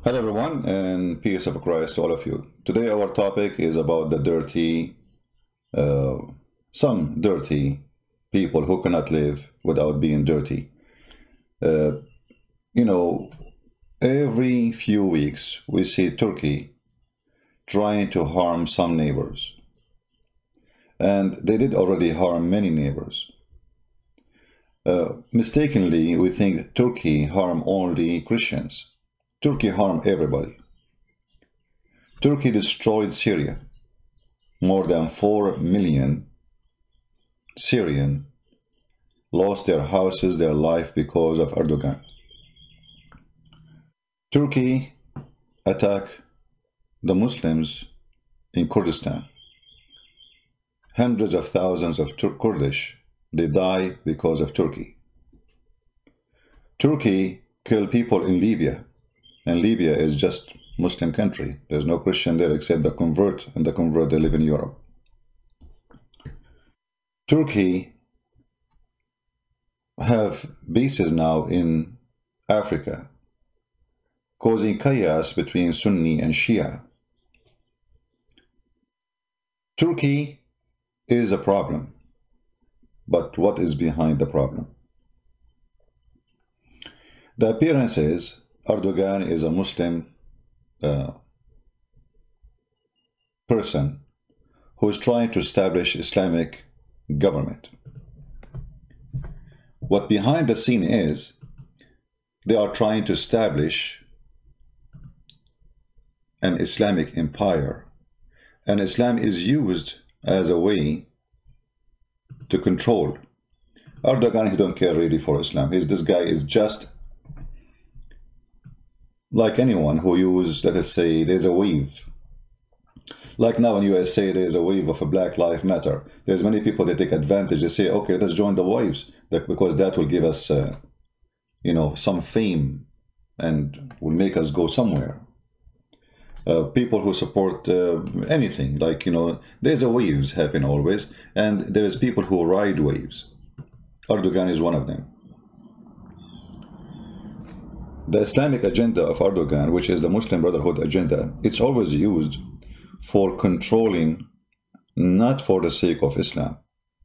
Hello everyone, and peace of Christ to all of you. Today our topic is about the uh, some dirty people who cannot live without being dirty. Uh, you know, every few weeks we see Turkey trying to harm some neighbors, and they did already harm many neighbors. Mistakenly, we think Turkey harm only Christians. Turkey harmed everybody. Turkey destroyed Syria. More than 4 million Syrians lost their houses, their life because of Erdogan. Turkey attacked the Muslims in Kurdistan. Hundreds of thousands of Kurdish, they die because of Turkey. Turkey killed people in Libya, and Libya is just Muslim country. There's no Christian there except the convert, and the convert they live in Europe. Turkey have bases now in Africa, causing chaos between Sunni and Shia. Turkey is a problem, but what is behind the problem? The appearance is Erdogan is a Muslim person who is trying to establish Islamic government. What behind the scene is, they are trying to establish an Islamic empire, and Islam is used as a way to control. Erdogan, he don't care really for Islam. This guy is just like anyone who use, let us say, there's a wave. Like now in USA, there's a wave of a Black Lives Matter. There's many people that take advantage. They say, okay, let's join the waves, because that will give us, some fame and will make us go somewhere. People who support anything, there's a waves happen always, and there's people who ride waves. Erdogan is one of them. The Islamic agenda of Erdogan, which is the Muslim Brotherhood agenda, it's always used for controlling, not for the sake of Islam.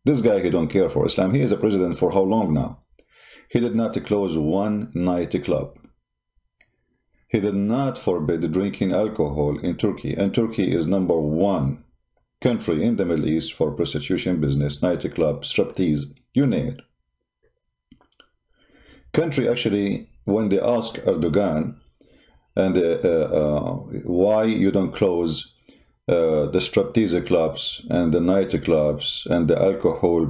This guy, he don't care for Islam. He is a president for how long now? He did not close one nightclub. He did not forbid drinking alcohol in Turkey, and Turkey is #1 country in the Middle East for prostitution business, nightclub, striptease, you name it. Country actually, when they ask Erdogan, and why you don't close the striptease clubs and the nightclubs and the alcohol,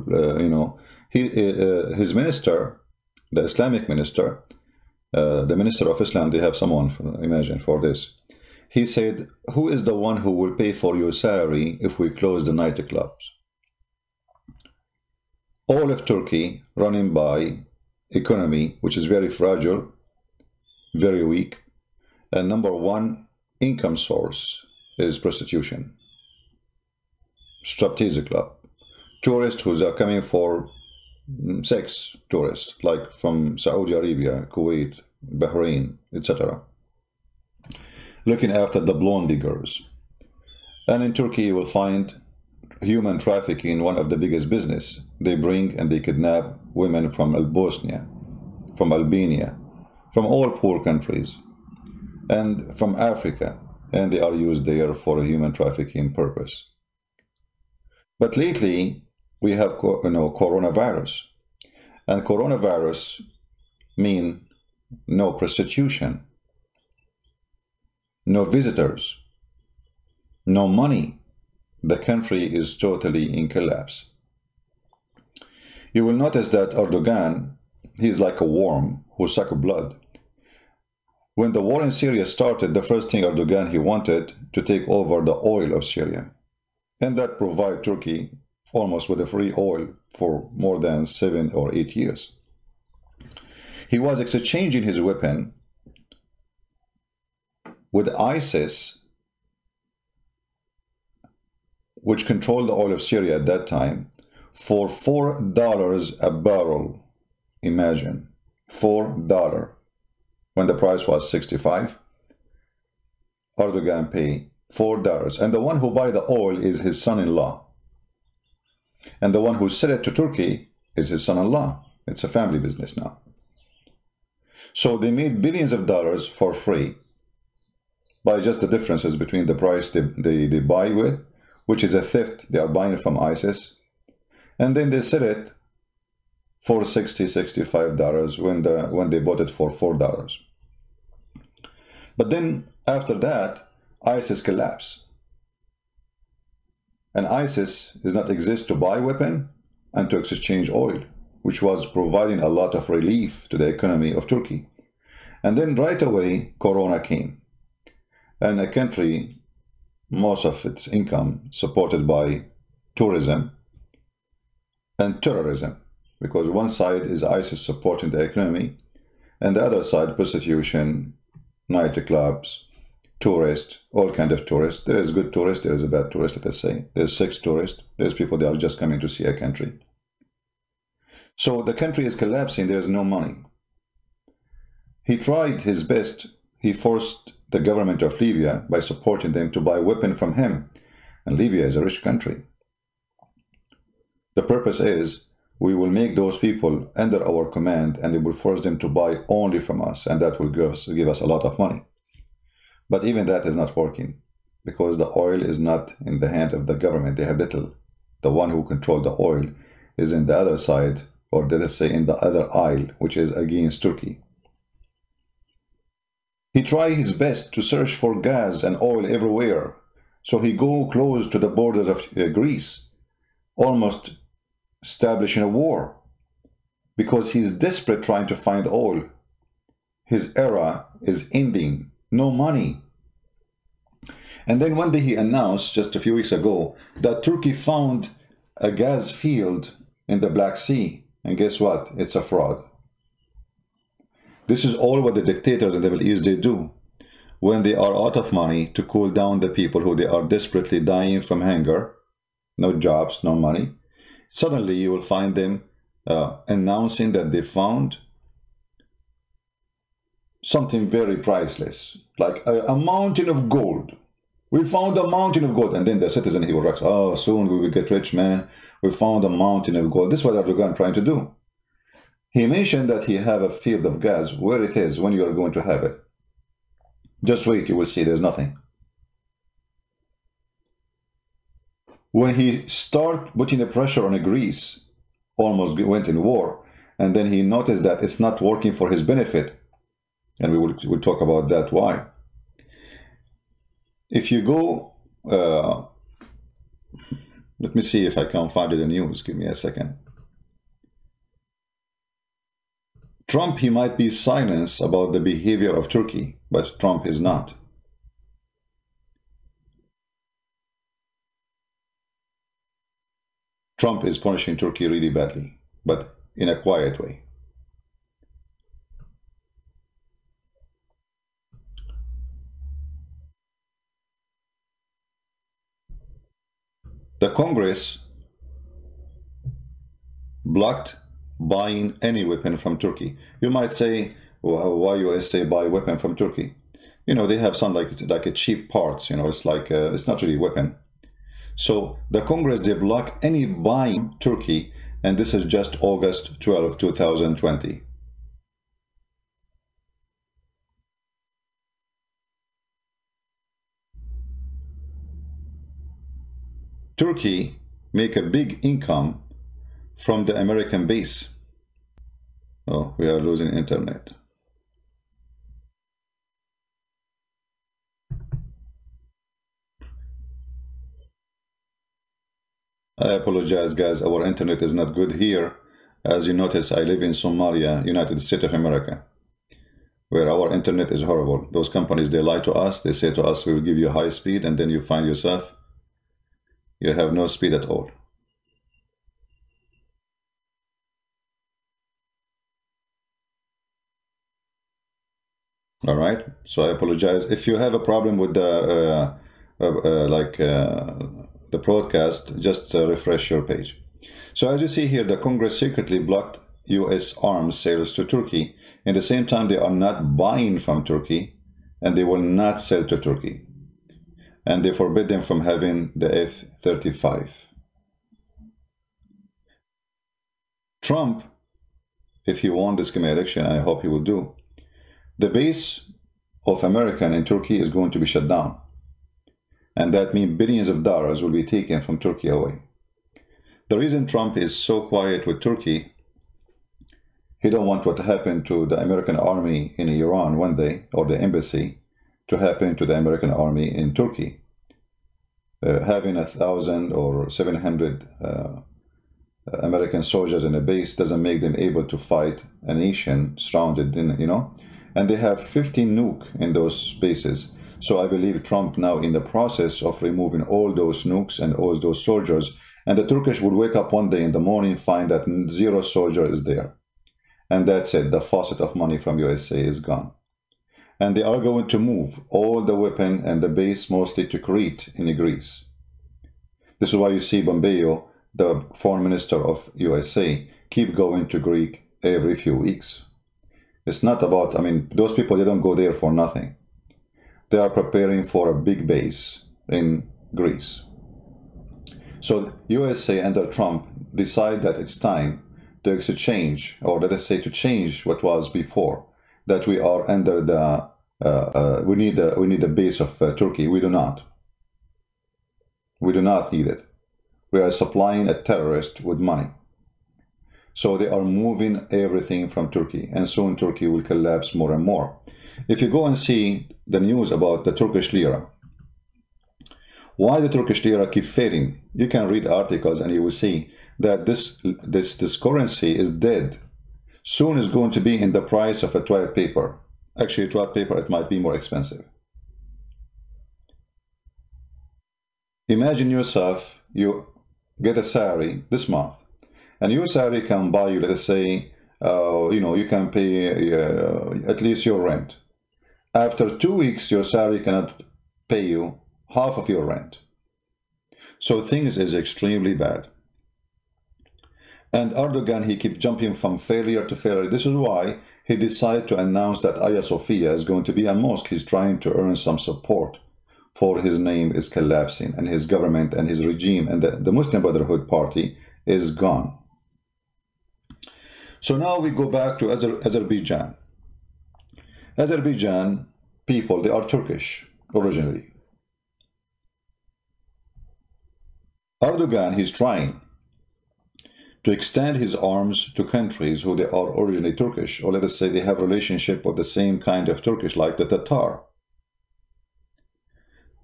his minister, the Islamic minister, the minister of Islam, they have someone, imagine, for this. He said, who is the one who will pay for your salary if we close the nightclubs? All of Turkey running by economy, which is very fragile, very weak, and #1 income source is prostitution, striptease club, tourists who are coming for sex, tourists like from Saudi Arabia, Kuwait, Bahrain, etc., looking after the blonde diggers. And in Turkey you will find human trafficking, one of the biggest business. They bring and they kidnap women from Bosnia, from Albania, from all poor countries, and from Africa, and they are used there for a human trafficking purpose. But lately we have coronavirus, and coronavirus mean no prostitution, no visitors, no money. The country is totally in collapse. You will notice that Erdogan, he's like a worm who sucks blood. When the war in Syria started, the first thing Erdogan, he wanted to take over the oil of Syria, and that provide Turkey almost with a free oil for more than 7 or 8 years. He was exchanging his weapon with ISIS, which controlled the oil of Syria at that time, for $4 a barrel. Imagine, $4 when the price was 65. Erdogan pay $4. And the one who buy the oil is his son-in-law. And the one who sell it to Turkey is his son-in-law. It's a family business now. So they made billions of dollars for free by just the differences between the price they buy with, which is a theft. They are buying it from ISIS. And then they sell it for $60, $65 when they bought it for $4. But then after that, ISIS collapsed. And ISIS does not exist to buy weapon and to exchange oil, which was providing a lot of relief to the economy of Turkey. And then right away, Corona came. And a country, most of its income supported by tourism and terrorism, because one side is ISIS supporting the economy, and the other side, prostitution, nightclubs, tourists, all kinds of tourists. There is good tourists, there is a bad tourist, let us say. There's sex tourists, there's people that are just coming to see a country. So the country is collapsing, there's no money. He tried his best. He forced the government of Libya by supporting them to buy weapons from him. And Libya is a rich country. The purpose is we will make those people under our command and they will force them to buy only from us, and that will give us a lot of money. But even that is not working because the oil is not in the hand of the government. They have little. The one who controls the oil is in the other side, or let us say in the other aisle, which is against Turkey. He tried his best to search for gas and oil everywhere. So he go close to the borders of Greece, almost establishing a war, because he's desperate trying to find oil. His era is ending. No money. And then one day he announced, just a few weeks ago, that Turkey found a gas field in the Black Sea. And guess what? It's a fraud. This is all what the dictators in the Middle East, they do. When they are out of money to cool down the people who they are desperately dying from hunger, no jobs, no money, suddenly you will find them announcing that they found something very priceless, like a mountain of gold. We found a mountain of gold. And then the citizen, he will write, oh, soon we will get rich, man. We found a mountain of gold. This is what Erdogan trying to do. He mentioned that he have a field of gas. Where it is, when you are going to have it. Just wait, you will see there's nothing. When he start putting the pressure on Greece, almost went in war, and then he noticed that it's not working for his benefit. And we'll talk about that, why. If you go, let me see if I can find it in the news. Give me a second. Trump, he might be silenced about the behavior of Turkey, but Trump is not. Trump is punishing Turkey really badly, but in a quiet way. The Congress blocked buying any weapon from Turkey. You might say, well, why USA buy weapon from Turkey? You know, they have some like a cheap parts, you know, it's like, it's not really weapon. So the Congress, they block any buying Turkey, and this is just August 12, 2020. Turkey make a big income from the American base. Oh, we are losing internet. I apologize, guys. Our internet is not good here. As you notice, I live in Somalia, United States of America, where our internet is horrible. Those companies, they lie to us. They say to us, we will give you high speed, and then you find yourself, you have no speed at all. All right, so I apologize. If you have a problem with the the broadcast, just refresh your page. So as you see here, the Congress secretly blocked US arms sales to Turkey. At the same time, they are not buying from Turkey. and they will not sell to Turkey. And they forbid them from having the F-35. Trump, if he won this coming election, I hope he will do, the base of American in Turkey is going to be shut down. And that means billions of dollars will be taken from Turkey away. The reason Trump is so quiet with Turkey, he don't want what happened to the American army in Iran one day, or the embassy, to happen to the American army in Turkey. Having 1,000 or 700 American soldiers in a base doesn't make them able to fight a nation surrounded in, and they have 15 nukes in those bases. So I believe Trump now in the process of removing all those nukes and all those soldiers, and the Turkish would wake up one day in the morning, find that 0 soldier is there. And that's it, the faucet of money from USA is gone. And they are going to move all the weapon and the base mostly to Crete in Greece. This is why you see Pompeo, the foreign minister of USA, keep going to Greece every few weeks. It's not about, those people, they don't go there for nothing. They are preparing for a big base in Greece. So USA under Trump decide that it's time to exchange, or let us say to change what was before, that we are under the, we need the base of Turkey. We do not. We do not need it. We are supplying a terrorist with money. So they are moving everything from Turkey, and soon Turkey will collapse more and more. If you go and see the news about the Turkish lira, why the Turkish lira keep fading, you can read articles and you will see that this currency is dead. Soon is going to be in the price of a toilet paper. Actually, toilet paper, it might be more expensive. Imagine yourself, you get a salary this month, and your salary can buy you, let us say, you can pay at least your rent. After 2 weeks, your salary cannot pay you half of your rent. So things is extremely bad. And Erdogan, he keeps jumping from failure to failure. This is why he decided to announce that Hagia Sophia is going to be a mosque. He's trying to earn some support, for his name is collapsing, and his government and his regime and the Muslim Brotherhood Party is gone. So now we go back to Azerbaijan. Azerbaijan people, they are Turkish originally. Erdogan, he's trying to extend his arms to countries who they are originally Turkish, or let us say they have relationship of the same kind of Turkish, like the Tatar.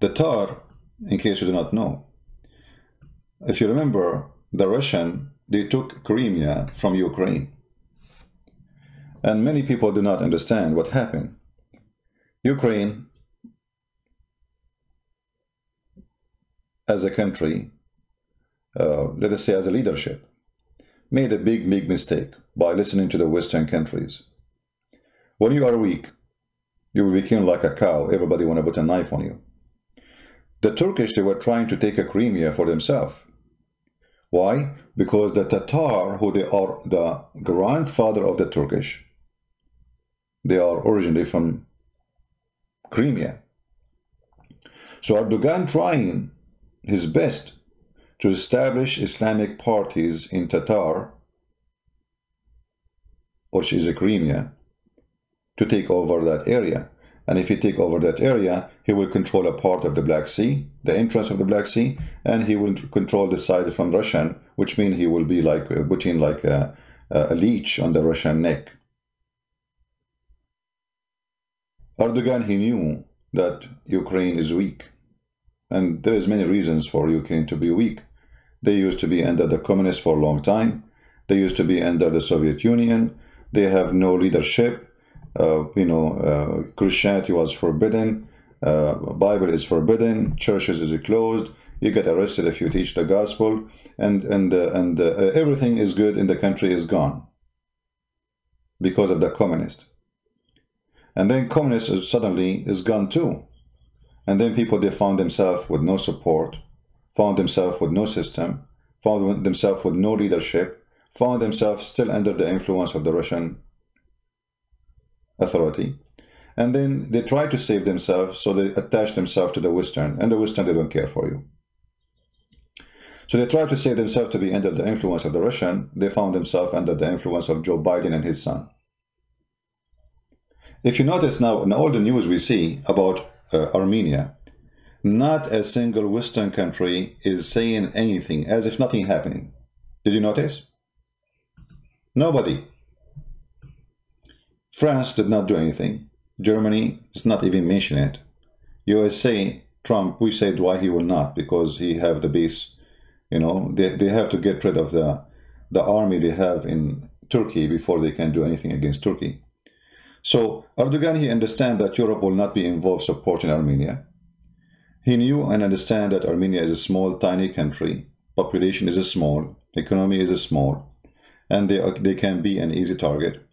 The Tatar, in case you do not know, if you remember, the Russian, they took Crimea from Ukraine. And many people do not understand what happened. Ukraine, as a country, let us say as a leadership, made a big mistake by listening to the Western countries. When you are weak, you will become like a cow. Everybody want to put a knife on you. The Turkish, they were trying to take a Crimea for themselves. Why? Because the Tatar, who they are the grandfather of the Turkish, they are originally from Crimea. So Erdogan trying his best to establish Islamic parties in Tatar, which is a Crimea, to take over that area. And if he take over that area, he will control a part of the Black Sea, the entrance of the Black Sea, and he will control the side from Russian, which means he will be like putting like a leech on the Russian neck. Erdogan, he knew that Ukraine is weak, and there is many reasons for Ukraine to be weak. They used to be under the communists for a long time. They used to be under the Soviet Union. They have no leadership. Christianity was forbidden. Bible is forbidden. Churches is closed. You get arrested if you teach the gospel, and everything is good in the country is gone because of the communist. And then communists suddenly is gone too. And then people, they found themselves with no support, found themselves with no system, found themselves with no leadership, found themselves still under the influence of the Russian authority. And then they try to save themselves, so they attach themselves to the Western, and the Western, they don't care for you. So they try to save themselves to be under the influence of the Russian. They found themselves under the influence of Joe Biden and his son. If you notice now, in all the news we see about Armenia, not a single Western country is saying anything, as if nothing happening. Did you notice? Nobody. France did not do anything. Germany is not even mentioning it. USA, Trump, we said why he will not, because he have the base. You know, they have to get rid of the army they have in Turkey before they can do anything against Turkey. So Erdogan, he understands that Europe will not be involved supporting Armenia. He knew and understand that Armenia is a small, tiny country. Population is a small, economy is a small, and they can be an easy target.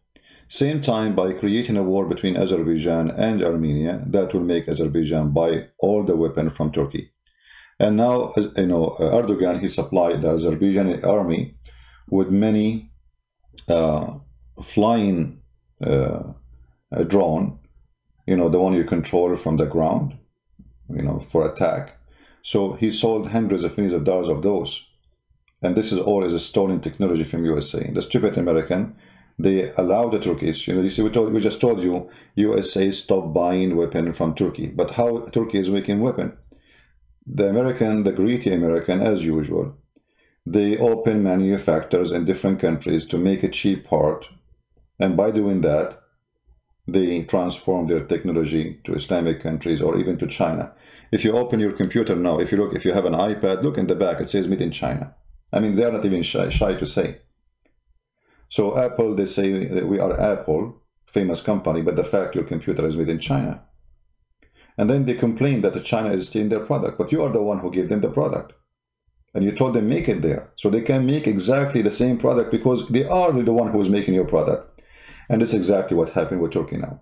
Same time, by creating a war between Azerbaijan and Armenia, that will make Azerbaijan buy all the weapons from Turkey. And now, you know, Erdogan, he supplied the Azerbaijani army with many flying drone, you know, the one you control from the ground, you know, for attack. So he sold hundreds of millions of dollars of those. And this is all is a stolen technology from USA. The stupid American, they allow the Turkish, you know, you see, we just told you, USA stopped buying weapons from Turkey. But how Turkey is making weapon? The American, the greedy American, as usual, they open manufacturers in different countries to make a cheap part. And by doing that, they transform their technology to Islamic countries or even to China. If you open your computer now, if you have an iPad, look in the back, it says made in China. I mean, they're not even shy to say. So Apple, they say that we are Apple, famous company, but the fact your computer is made in China. And then they complain that China is stealing their product, but you are the one who gave them the product. And you told them make it there. So they can make exactly the same product because they are the one who is making your product. And that's exactly what happened with Turkey now.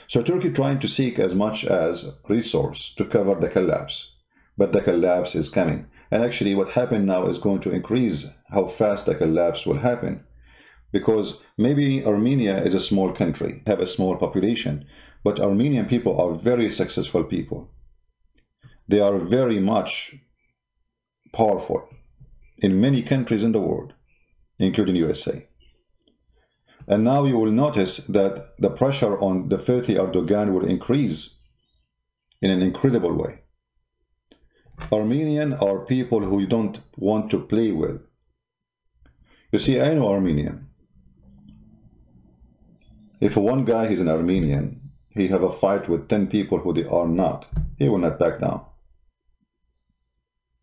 So Turkey trying to seek as much as resource to cover the collapse, but the collapse is coming. And actually what happened now is going to increase how fast the collapse will happen. Because maybe Armenia is a small country, have a small population, but Armenian people are very successful people. They are very much powerful in many countries in the world, including USA. And now you will notice that the pressure on the filthy Erdogan will increase in an incredible way. Armenian are people who you don't want to play with. You see, I know Armenian. If one guy is an Armenian, he have a fight with 10 people who they are not, he will not back down.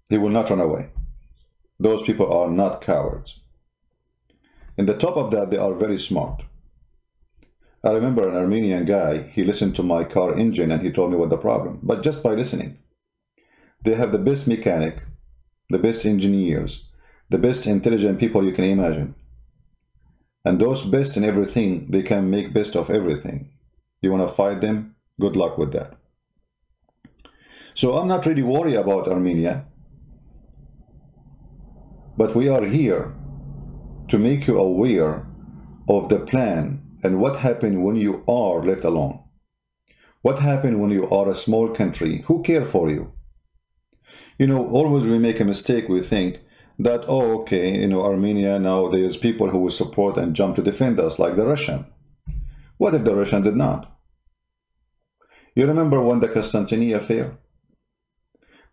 He will not run away. Those people are not cowards. And the top of that, they are very smart. I remember an Armenian guy, he listened to my car engine and he told me what the problem, but just by listening. They have the best mechanic, the best engineers, the best intelligent people you can imagine. And those best in everything, they can make best of everything. You want to fight them? Good luck with that. So I'm not really worried about Armenia, but we are here to make you aware of the plan and what happened when you are left alone. What happened when you are a small country? Who cares for you? You know, always we make a mistake, we think that, oh, okay, you know, Armenia, now there's people who will support and jump to defend us, like the Russian. What if the Russian did not? You remember when the Constantinia failed?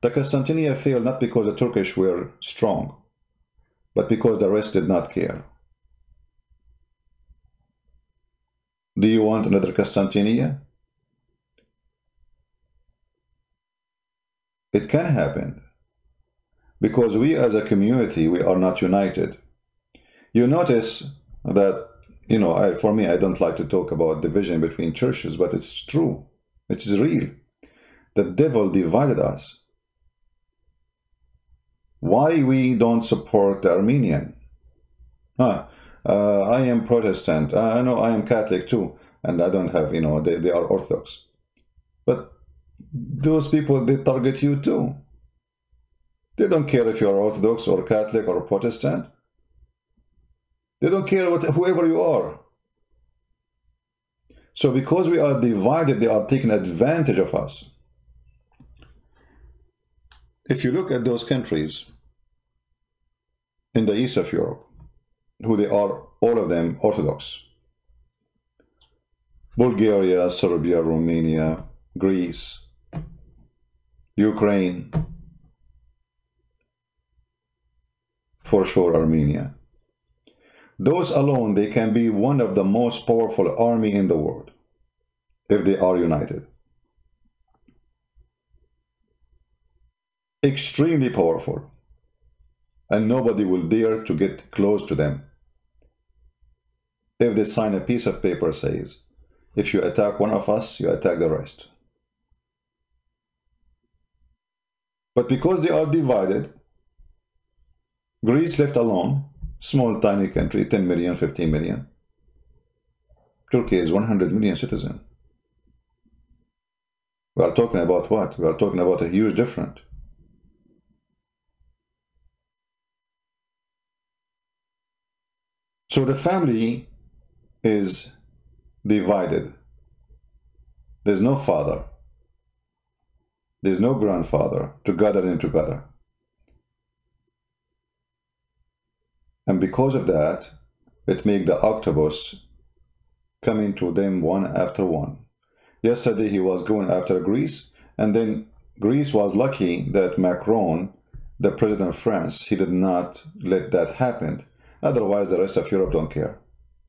The Constantinia failed not because the Turkish were strong, but because the rest did not care. Do you want another Constantinia? It can happen. Because we as a community, we are not united. You notice that, you know, for me, I don't like to talk about division between churches, but it's true. It is real. The devil divided us. Why we don't support the Armenian? I am Protestant. I know I am Catholic too. And I don't have, you know, they are Orthodox. But those people, they target you too. They don't care if you're Orthodox or Catholic or Protestant. They don't care whoever you are. So because we are divided, they are taking advantage of us. If you look at those countries in the east of Europe, who they are, all of them Orthodox. Bulgaria, Serbia, Romania, Greece, Ukraine, for sure Armenia. Those alone, they can be one of the most powerful army in the world if they are united. Extremely powerful. And nobody will dare to get close to them. If they sign a piece of paper says, if you attack one of us, you attack the rest. But because they are divided, Greece left alone, small tiny country, 10 million, 15 million. Turkey is 100 million citizens. We are talking about what? We are talking about a huge difference. So the family is divided. There's no father. There's no grandfather to gather them together. And because of that, it makes the octopus coming to them one after one. Yesterday he was going after Greece, and then Greece was lucky that Macron, the president of France, he did not let that happen. Otherwise, the rest of Europe don't care.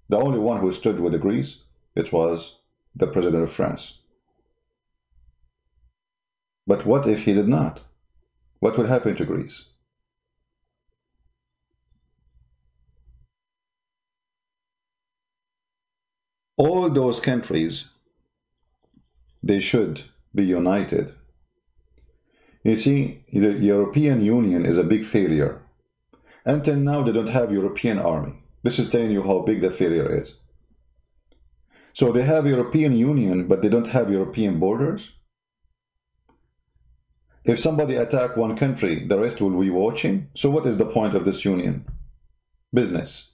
The only one who stood with Greece, it was the president of France. But what if he did not? What would happen to Greece? All those countries, they should be united. You see, the European Union is a big failure. Until now, they don't have European army. This is telling you how big the failure is. So they have European Union, but they don't have European borders. If somebody attack one country, the rest will be watching. So what is the point of this union? Business.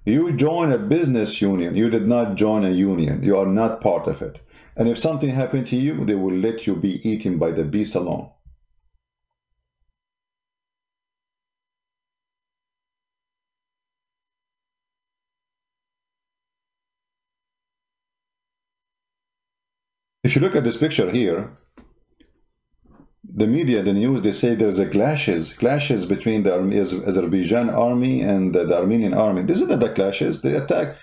You join a business union. You did not join a union. You are not part of it. And if something happened to you, they will let you be eaten by the beast alone. If you look at this picture here, the media, the news, they say there's a clashes between the Azerbaijan army and the Armenian army. This isn't the clashes. They attack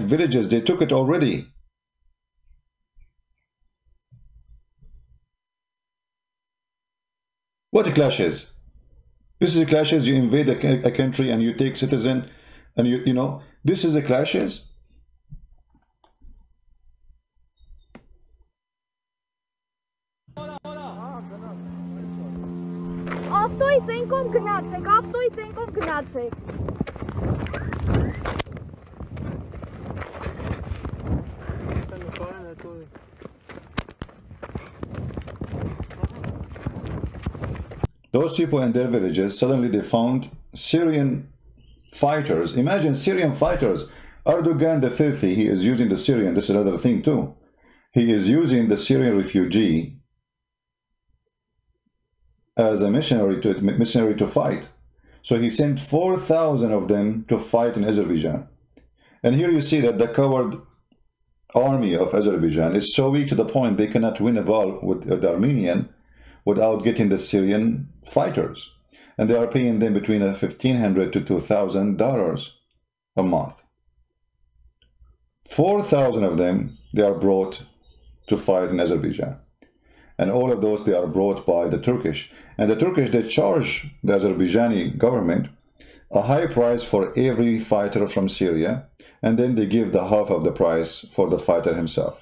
villages. They took it already. What a clashes? This is a clashes. You invade a country and you take citizen, and you know this is a clashes. Ավտոյի ծենկով գնացեք, ավտոյի ծենկով գնացեք։ Those people in their villages, suddenly they found Syrian fighters. Imagine Syrian fighters. Erdogan the filthy, he is using the Syrian, this is another thing too. He is using the Syrian refugee as a missionary to fight. So he sent 4,000 of them to fight in Azerbaijan. And here you see that the coward army of Azerbaijan is so weak to the point they cannot win a ball with the Armenian without getting the Syrian fighters. And they are paying them between $1,500 to $2,000 a month. 4,000 of them, they are brought to fight in Azerbaijan. And all of those, they are brought by the Turkish. And the Turkish, they charge the Azerbaijani government a high price for every fighter from Syria, and then they give the half of the price for the fighter himself.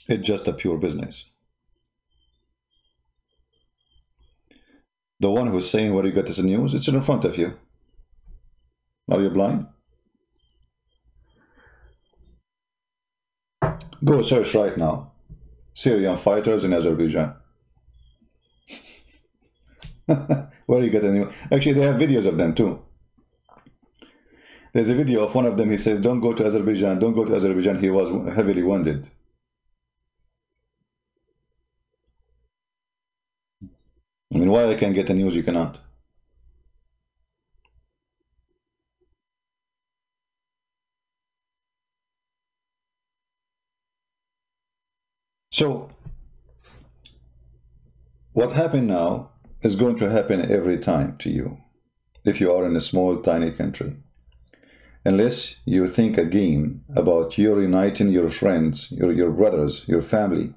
It's just a pure business. The one who's saying where you got this news, it's in front of you. Are you blind? Go search right now. Syrian fighters in Azerbaijan. Where you get the news? Actually, they have videos of them too. There's a video of one of them. He says, don't go to Azerbaijan, don't go to Azerbaijan. He was heavily wounded. I mean, why I can get the news, you cannot? So, what happened now is going to happen every time to you if you are in a small, tiny country. Unless you think again about you uniting your friends, your brothers, your family.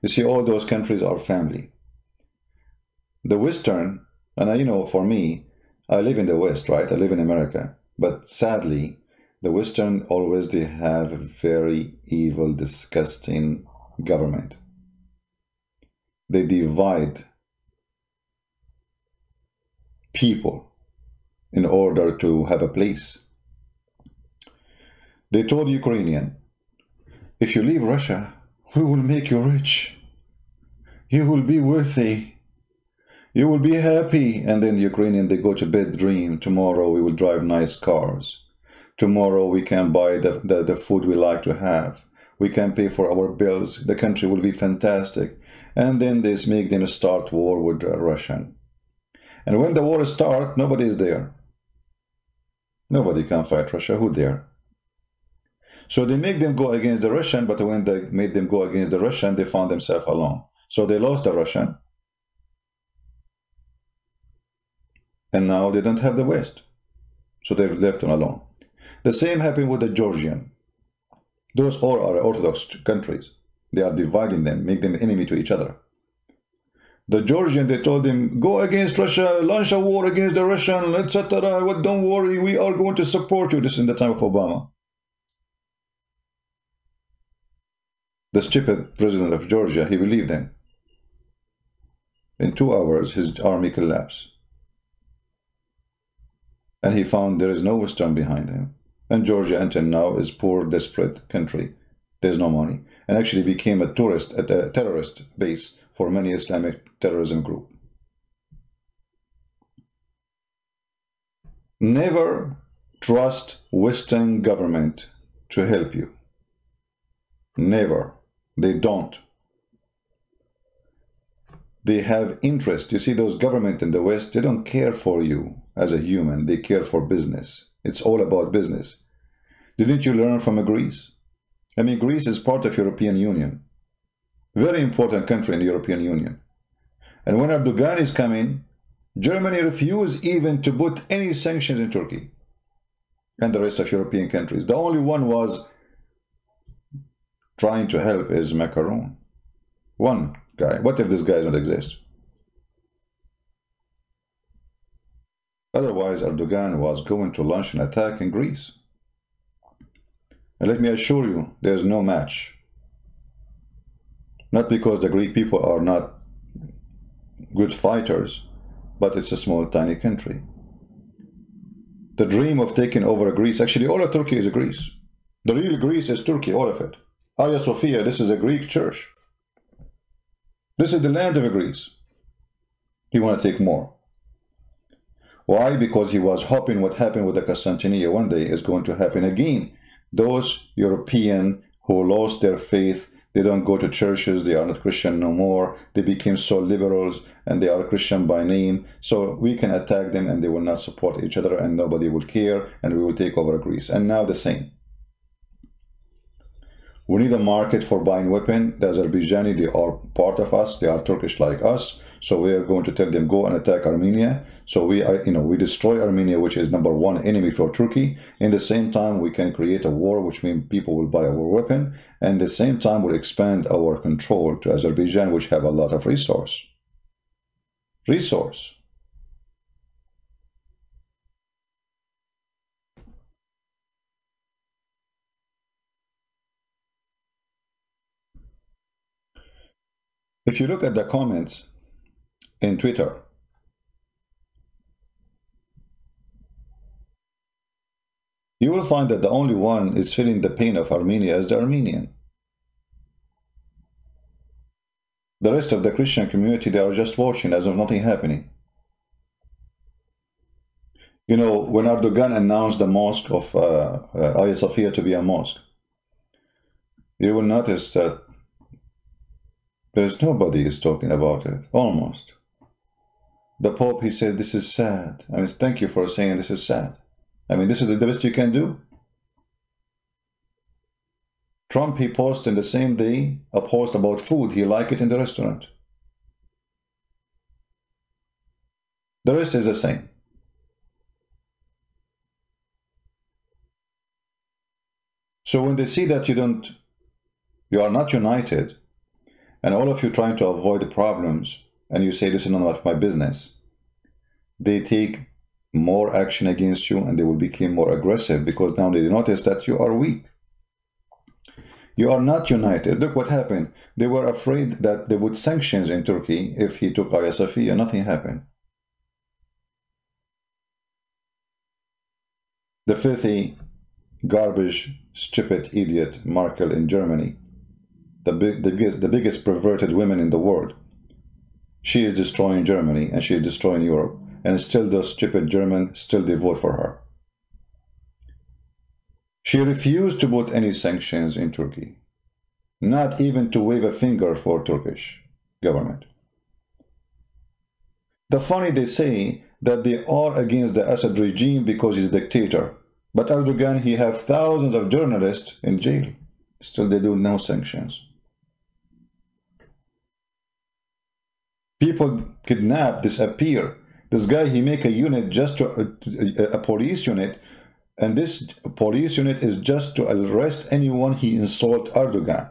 You see, all those countries are family. The Western, and you know, for me, I live in the West, right? I live in America. But sadly, the Western always, they have a very evil, disgusting government. They divide people in order to have a place. They told Ukrainian, if you leave Russia, we will make you rich. You will be worthy. You will be happy. And then the Ukrainian, they go to bed, dream, tomorrow we will drive nice cars. Tomorrow we can buy the food we like to have. We can pay for our bills. The country will be fantastic. And then this make them start war with Russian. And when the war starts, nobody is there. Nobody can fight Russia. Who dare? So they make them go against the Russian, but when they made them go against the Russian, they found themselves alone. So they lost the Russian. And now they don't have the West. So they're left alone. The same happened with the Georgian. Those all are Orthodox countries. They are dividing them, make them enemy to each other. The Georgian, they told them, go against Russia, launch a war against the Russian, etc. Well, don't worry, we are going to support you. This is in the time of Obama. The stupid president of Georgia, he believed them. In 2 hours, his army collapsed. And he found there is no Western behind him. And Georgia, until now, is poor, desperate country. There's no money. And actually became a terrorist base for many Islamic terrorism group. Never trust Western government to help you. Never. They don't. They have interest. You see, those government in the West, they don't care for you as a human. They care for business. It's all about business. Didn't you learn from Greece? I mean, Greece is part of European Union. Very important country in the European Union. And when Erdogan is coming, Germany refused even to put any sanctions in Turkey and the rest of European countries. The only one was trying to help is Macron. One guy. What if this guy doesn't exist? Otherwise, Erdogan was going to launch an attack in Greece. And let me assure you, there's no match. Not because the Greek people are not good fighters, but it's a small, tiny country. The dream of taking over Greece, actually all of Turkey is Greece. The real Greece is Turkey, all of it. Hagia Sophia, this is a Greek church. This is the land of Greece. He want to take more. Why? Because he was hoping what happened with the Constantinia one day is going to happen again. Those European who lost their faith, they don't go to churches, they are not Christian no more, they became so liberals and they are Christian by name. So we can attack them and they will not support each other and nobody will care and we will take over Greece. And now the same. We need a market for buying weapons. The Azerbaijani, they are part of us. They are Turkish like us. So we are going to tell them, go and attack Armenia. So we destroy Armenia, which is #1 enemy for Turkey. In the same time, we can create a war, which means people will buy our weapon. And at the same time, we'll expand our control to Azerbaijan, which have a lot of resource. If you look at the comments in Twitter, you will find that the only one is feeling the pain of Armenia is the Armenian. The rest of the Christian community, they are just watching as if nothing happening. You know, when Erdogan announced the mosque of Hagia Sophia to be a mosque, you will notice that there's nobody is talking about it, almost. The Pope, he said, this is sad. I mean, thank you for saying this is sad. I mean, this is the best you can do. Trump, he posted in the same day a post about food. He liked it in the restaurant. The rest is the same. So when they see that you are not united, and all of you trying to avoid the problems, and you say this is none of my business, they take more action against you, and they will become more aggressive, because now they notice that you are weak. You are not united. Look what happened. They were afraid that they would sanctions in Turkey if he took Hagia Sophia. Nothing happened. The filthy, garbage, stupid idiot Merkel in Germany, the biggest perverted women in the world, she is destroying Germany and she is destroying Europe, and still those stupid Germans still they vote for her. She refused to put any sanctions in Turkey, not even to wave a finger for Turkish government. The funny, they say that they are against the Assad regime because he's a dictator, but Erdogan, he have thousands of journalists in jail, still they do no sanctions. People kidnap, disappear. This guy, he make a unit just to a police unit, and this police unit is just to arrest anyone he insult Erdogan.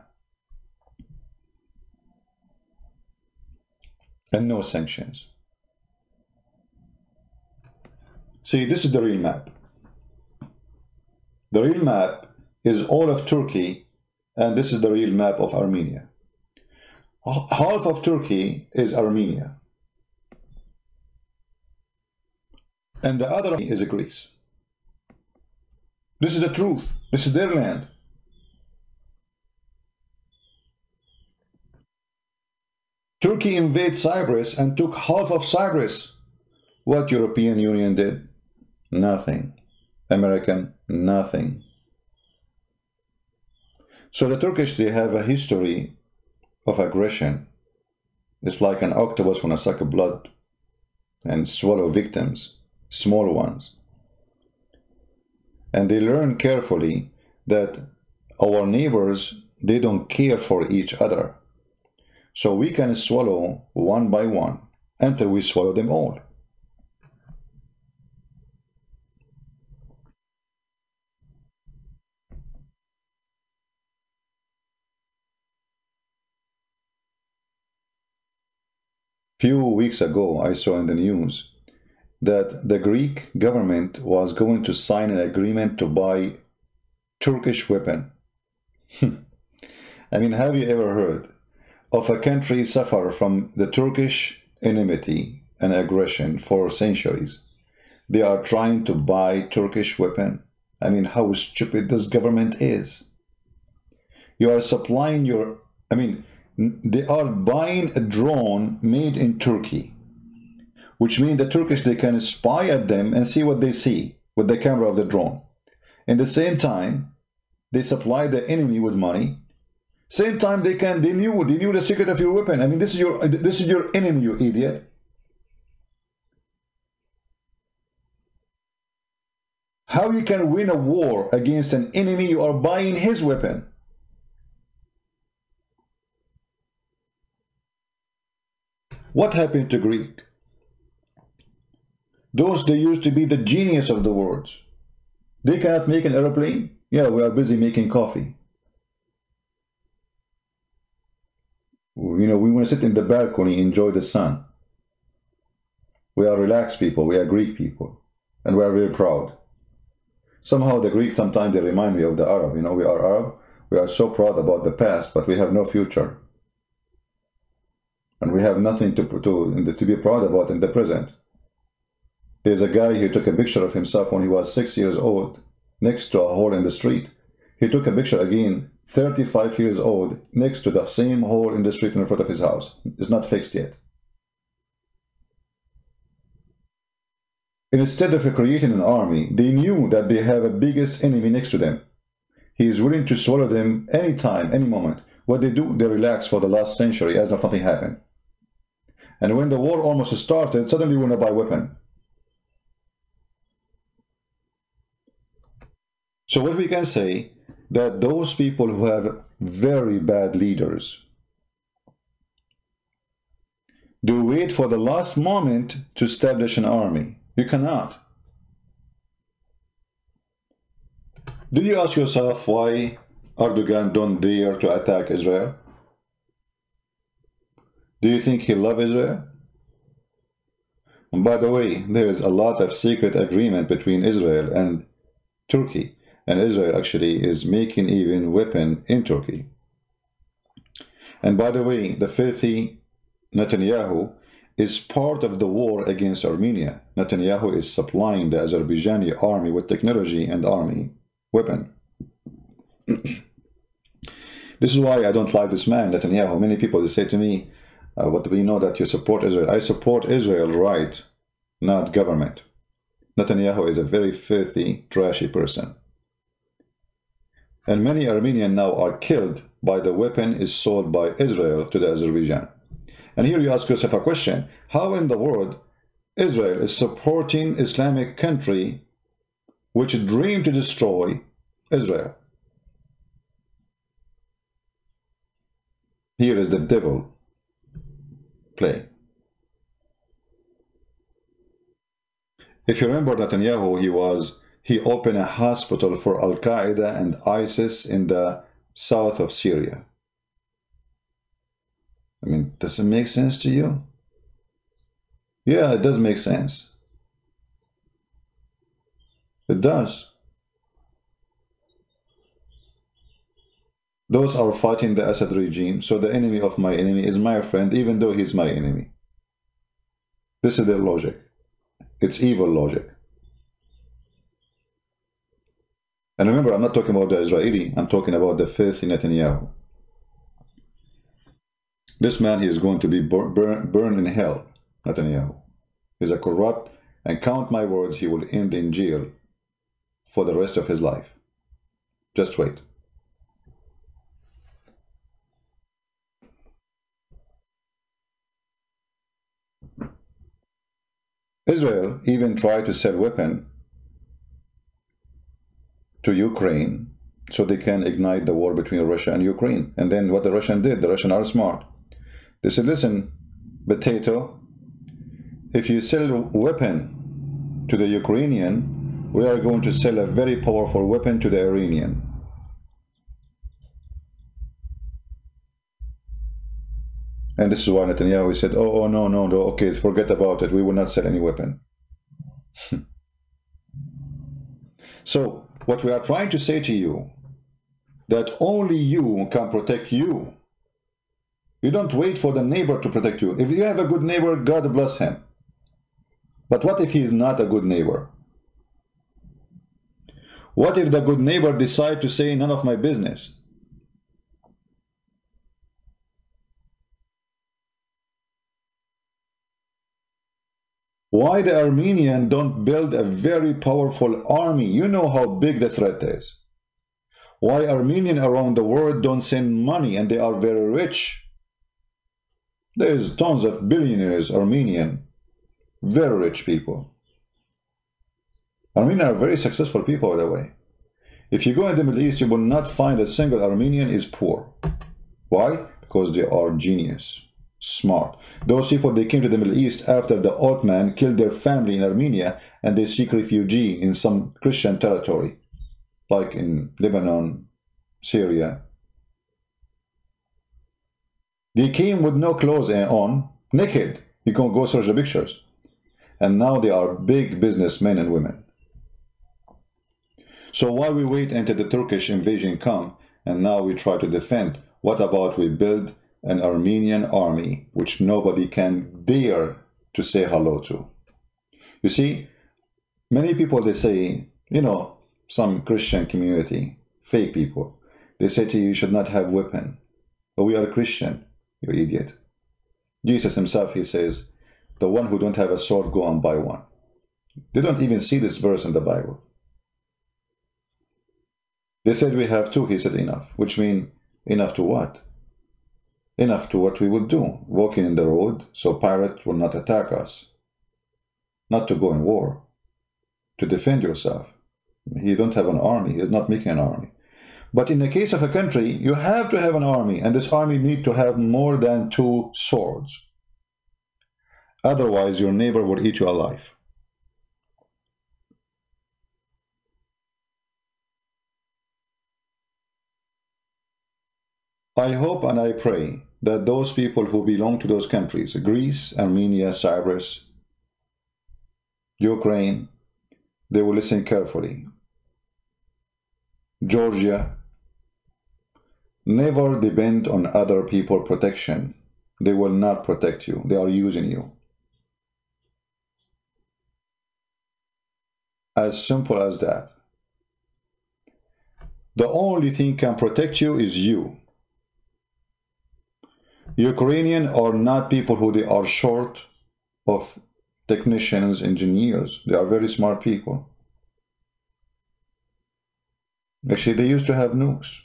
And no sanctions. See, this is the real map. The real map is all of Turkey, and this is the real map of Armenia. Half of Turkey is Armenia, and the other is Greece. This is the truth. This is their land. Turkey invaded Cyprus and took half of Cyprus. What European Union did? Nothing. American, nothing. So the Turkish, they have a history of aggression. It's like an octopus when suck blood and swallow victims, small ones. And they learn carefully that our neighbors, they don't care for each other. So we can swallow one by one until we swallow them all. Few weeks ago, I saw in the news that the Greek government was going to sign an agreement to buy Turkish weapon. I mean, have you ever heard of a country suffer from the Turkish enmity and aggression for centuries? They are trying to buy Turkish weapon. I mean, how stupid this government is. You are supplying your, I mean, they are buying a drone made in Turkey, which means the Turkish, they can spy at them and see what they see with the camera of the drone. In the same time, they supply the enemy with money. Same time, they knew the secret of your weapon. I mean, this is your enemy, you idiot. How you can win a war against an enemy? You are buying his weapon. What happened to Greek? Those, they used to be the genius of the world. They cannot make an airplane. Yeah, we are busy making coffee. You know, we want to sit in the balcony, enjoy the sun. We are relaxed people. We are Greek people. And we are very proud. Somehow the Greek, sometimes they remind me of the Arab. You know, we are Arab. We are so proud about the past, but we have no future. And we have nothing to be proud about in the present. There's a guy who took a picture of himself when he was 6 years old next to a hole in the street. He took a picture again, 35 years old, next to the same hole in the street in front of his house. It's not fixed yet. Instead of creating an army, they knew that they have a biggest enemy next to them. He is willing to swallow them anytime, any moment. What they do, they relax for the last century as if nothing happened. And when the war almost started, suddenly we want to buy weapon. So what we can say, that those people who have very bad leaders, they wait for the last moment to establish an army. You cannot. Did you ask yourself why Erdogan don't dare to attack Israel? Do you think he loves Israel? And by the way, there is a lot of secret agreement between Israel and Turkey, and Israel actually is making even weapon in Turkey. And by the way, the filthy Netanyahu is part of the war against Armenia. Netanyahu is supplying the Azerbaijani army with technology and army weapon. This is why I don't like this man, Netanyahu. Many people, they say to me, what do we know that you support Israel? I support Israel, right, not government. Netanyahu is a very filthy, trashy person. And many Armenians now are killed by the weapon is sold by Israel to the Azerbaijan. And here you ask yourself a question, how in the world Israel is supporting Islamic country which dream to destroy Israel? Here is the devil play. If you remember Netanyahu, he opened a hospital for Al-Qaeda and ISIS in the south of Syria. I mean, does it make sense to you? Yeah, it does make sense. It does. Those are fighting the Assad regime, so the enemy of my enemy is my friend, even though he's my enemy. This is their logic. It's evil logic. And remember, I'm not talking about the Israeli, I'm talking about the filthy Netanyahu. This man, he is going to be burned in hell, Netanyahu. He's a corrupt, and count my words, he will end in jail for the rest of his life. Just wait. Israel even tried to sell weapons to Ukraine so they can ignite the war between Russia and Ukraine. And then what the Russians did, the Russians are smart. They said, listen, potato, if you sell a weapon to the Ukrainian, we are going to sell a very powerful weapon to the Iranian. And this is why Netanyahu said, oh, no, okay, forget about it. We will not sell any weapon. So, what we are trying to say to you, that only you can protect you. You don't wait for the neighbor to protect you. If you have a good neighbor, God bless him. But what if he is not a good neighbor? What if the good neighbor decides to say, none of my business? Why the Armenian don't build a very powerful army? You know how big the threat is. Why Armenian around the world don't send money, and they are very rich? There's tons of billionaires, Armenian, very rich people. Armenians are very successful people, by the way. If you go in the Middle East, you will not find a single Armenian is poor. Why? Because they are genius, smart. Those people, they came to the Middle East after the Ottoman killed their family in Armenia, and they seek refuge in some Christian territory, like in Lebanon, Syria. They came with no clothes on, naked. You can go search the pictures. And now they are big businessmen and women. So why we wait until the Turkish invasion come, and now we try to defend? What about we build an Armenian army which nobody can dare to say hello to? You see, many people, they say, you know, some Christian community, fake people, they say to you, you should not have weapon. But we are Christian. You idiot. Jesus himself, he says, the one who don't have a sword, go and buy one. They don't even see this verse in the Bible. They said we have two. He said enough, which means enough to what? Enough to what we would do, walking in the road so pirates will not attack us. Not to go in war, to defend yourself. You don't have an army. He's not making an army. But in the case of a country, you have to have an army, and this army needs to have more than 2 swords. Otherwise, your neighbor will eat you alive. I hope and I pray that those people who belong to those countries, Greece, Armenia, Cyprus, Ukraine, they will listen carefully. Georgia, never depend on other people's protection. They will not protect you. They are using you. As simple as that. The only thing can protect you is you. Ukrainians are not people who they are short of technicians, engineers. They are very smart people. Actually, they used to have nukes.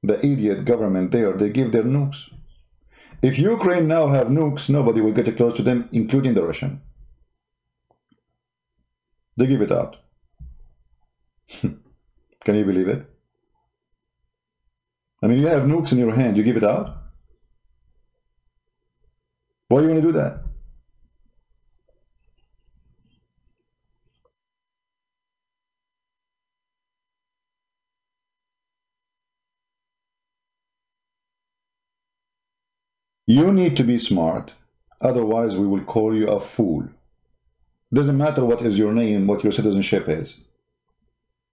The idiot government there, they give their nukes. If Ukraine now have nukes, nobody will get close to them, including the Russian. They give it out. Can you believe it? I mean, you have nukes in your hand, you give it out? Why are you going to do that? You need to be smart, otherwise we will call you a fool. Doesn't matter what is your name, what your citizenship is.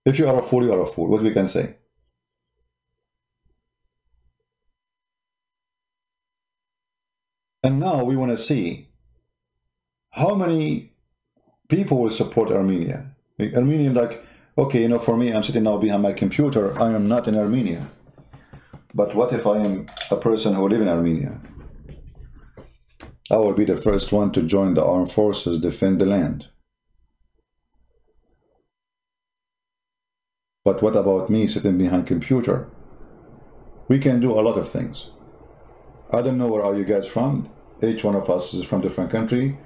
If you are a fool, you are a fool. What we can say? And now we want to see how many people will support Armenia. Armenian, like, okay, you know, for me, I'm sitting now behind my computer. I am not in Armenia. But what if I am a person who live in Armenia? I will be the first one to join the armed forces, defend the land. But what about me sitting behind computer? We can do a lot of things. I don't know where are you guys from. Each one of us is from different country.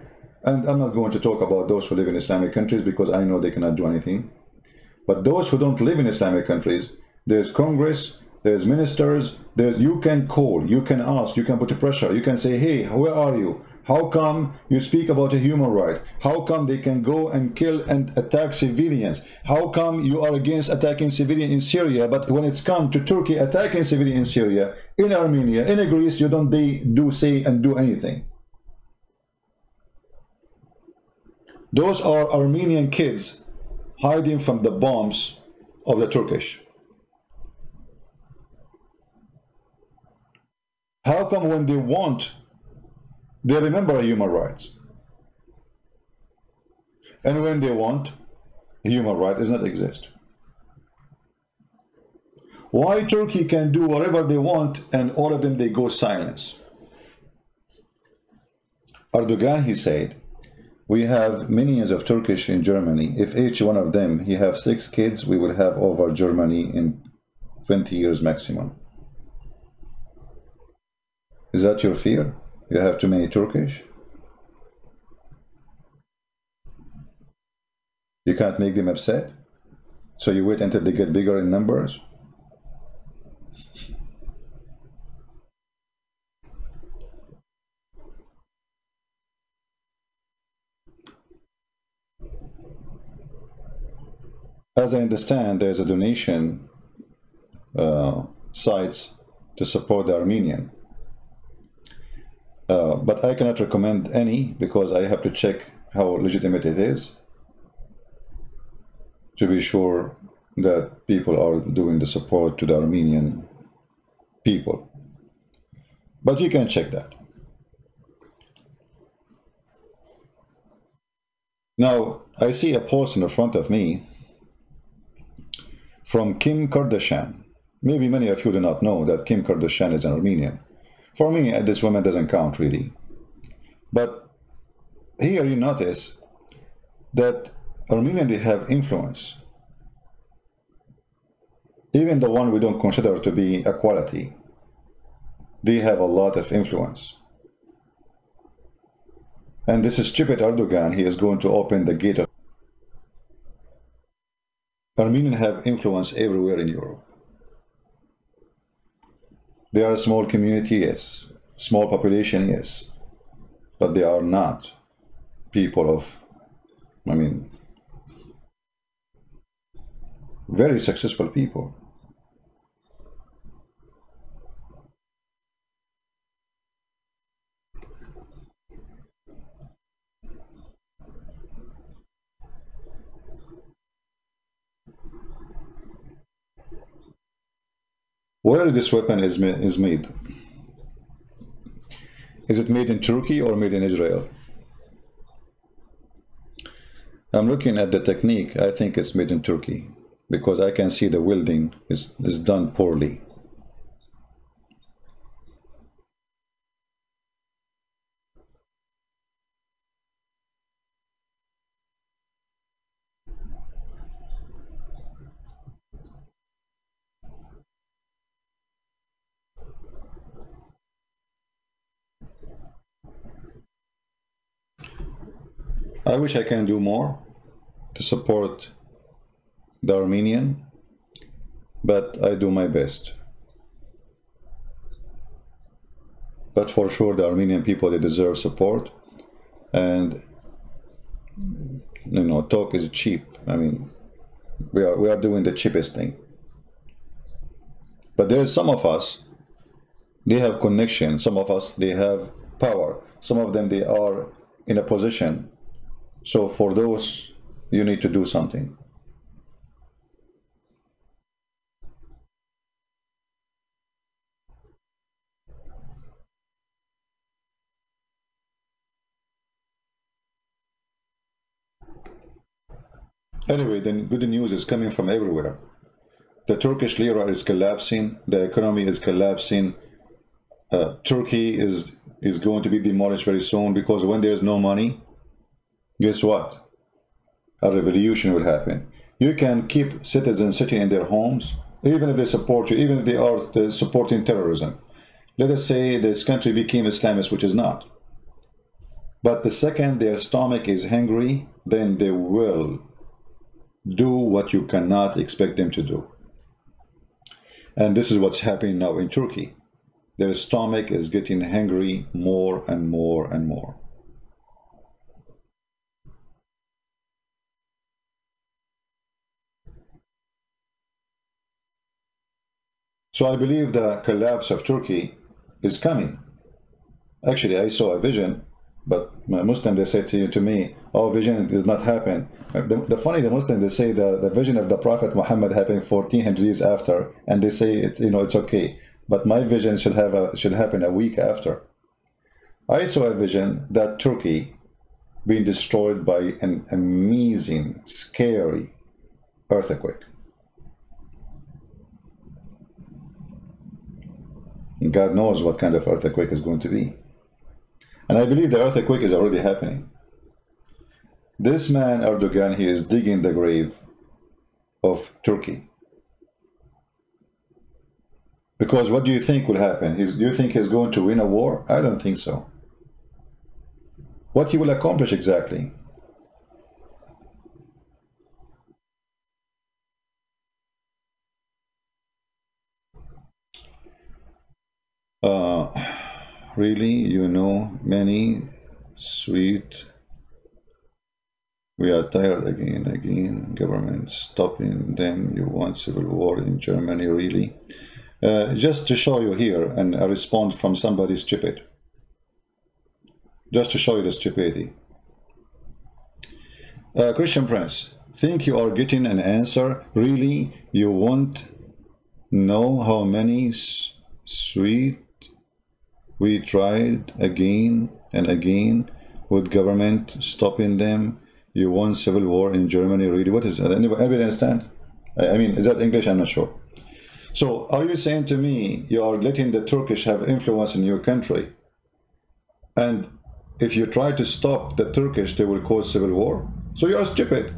And I'm not going to talk about those who live in Islamic countries because I know they cannot do anything. But those who don't live in Islamic countries, there's Congress, there's ministers, you can call, you can ask, you can put pressure, you can say, hey, where are you? How come you speak about a human right? How come they can go and kill and attack civilians? How come you are against attacking civilians in Syria, but when it's come to Turkey attacking civilians in Syria, in Armenia, in Greece, you don't say and do anything? Those are Armenian kids hiding from the bombs of the Turkish. How come when they want, they remember human rights? And when they want, human right does not exist. Why Turkey can do whatever they want and all of them they go silence? Erdogan, he said, we have millions of Turkish in Germany. If each one of them, he have 6 kids, we will have over Germany in 20 years maximum. Is that your fear? You have too many Turkish? You can't make them upset? So you wait until they get bigger in numbers? As I understand, there's a donation sites to support the Armenian. But I cannot recommend any because I have to check how legitimate it is to be sure that people are doing the support to the Armenian people. But you can check that. Now, I see a post in the front of me from Kim Kardashian. Maybe many of you do not know that Kim Kardashian is an Armenian. For me, this woman doesn't count really. But here you notice that Armenian, they have influence. Even the one we don't consider to be a quality, they have a lot of influence. And this stupid Erdogan, he is going to open the gate of... Armenians have influence everywhere in Europe. They are a small community, yes. Small population, yes. But they are not people of, I mean, very successful people. Where this weapon is made? Is it made in Turkey or made in Israel? I'm looking at the technique. I think it's made in Turkey because I can see the welding is done poorly. I wish I can do more to support the Armenian, but I do my best. But for sure, the Armenian people, they deserve support, and you know, talk is cheap. I mean, we are doing the cheapest thing. But there is some of us, they have connection. Some of us, they have power. Some of them, they are in a position. So for those, you need to do something. Anyway, the good news is coming from everywhere. The Turkish lira is collapsing. The economy is collapsing. Turkey is going to be demolished very soon because when there is no money, guess what? A revolution will happen. You can keep citizens sitting in their homes, even if they support you, even if they are supporting terrorism. Let us say this country became Islamist, which is not. But the second their stomach is hungry, then they will do what you cannot expect them to do. And this is what's happening now in Turkey. Their stomach is getting hungry more and more and more. So I believe the collapse of Turkey is coming. Actually, I saw a vision, but Muslims, they said to me, oh, vision did not happen. The Muslims, they say the vision of the Prophet Muhammad happened 1400 years after, and they say it's okay. But my vision should happen a week after. I saw a vision that Turkey being destroyed by an amazing, scary earthquake. God knows what kind of earthquake is going to be. And I believe the earthquake is already happening. This man, Erdogan, he is digging the grave of Turkey. Because what do you think will happen? Do you think he's going to win a war? I don't think so. What he will accomplish exactly? Really, you know, many sweet. We are tired again. Government stopping them. You want civil war in Germany, really? Just to show you here, and a response from somebody stupid. Just to show you the stupidity. Christian Prince, think you are getting an answer? Really, you won't know how many sweet we tried again and again with government stopping them. You want civil war in Germany, really? What is that? Anybody understand? I mean, is that English? I'm not sure. So are you saying to me you are letting the Turkish have influence in your country, and if you try to stop the Turkish, they will cause civil war? So you are stupid.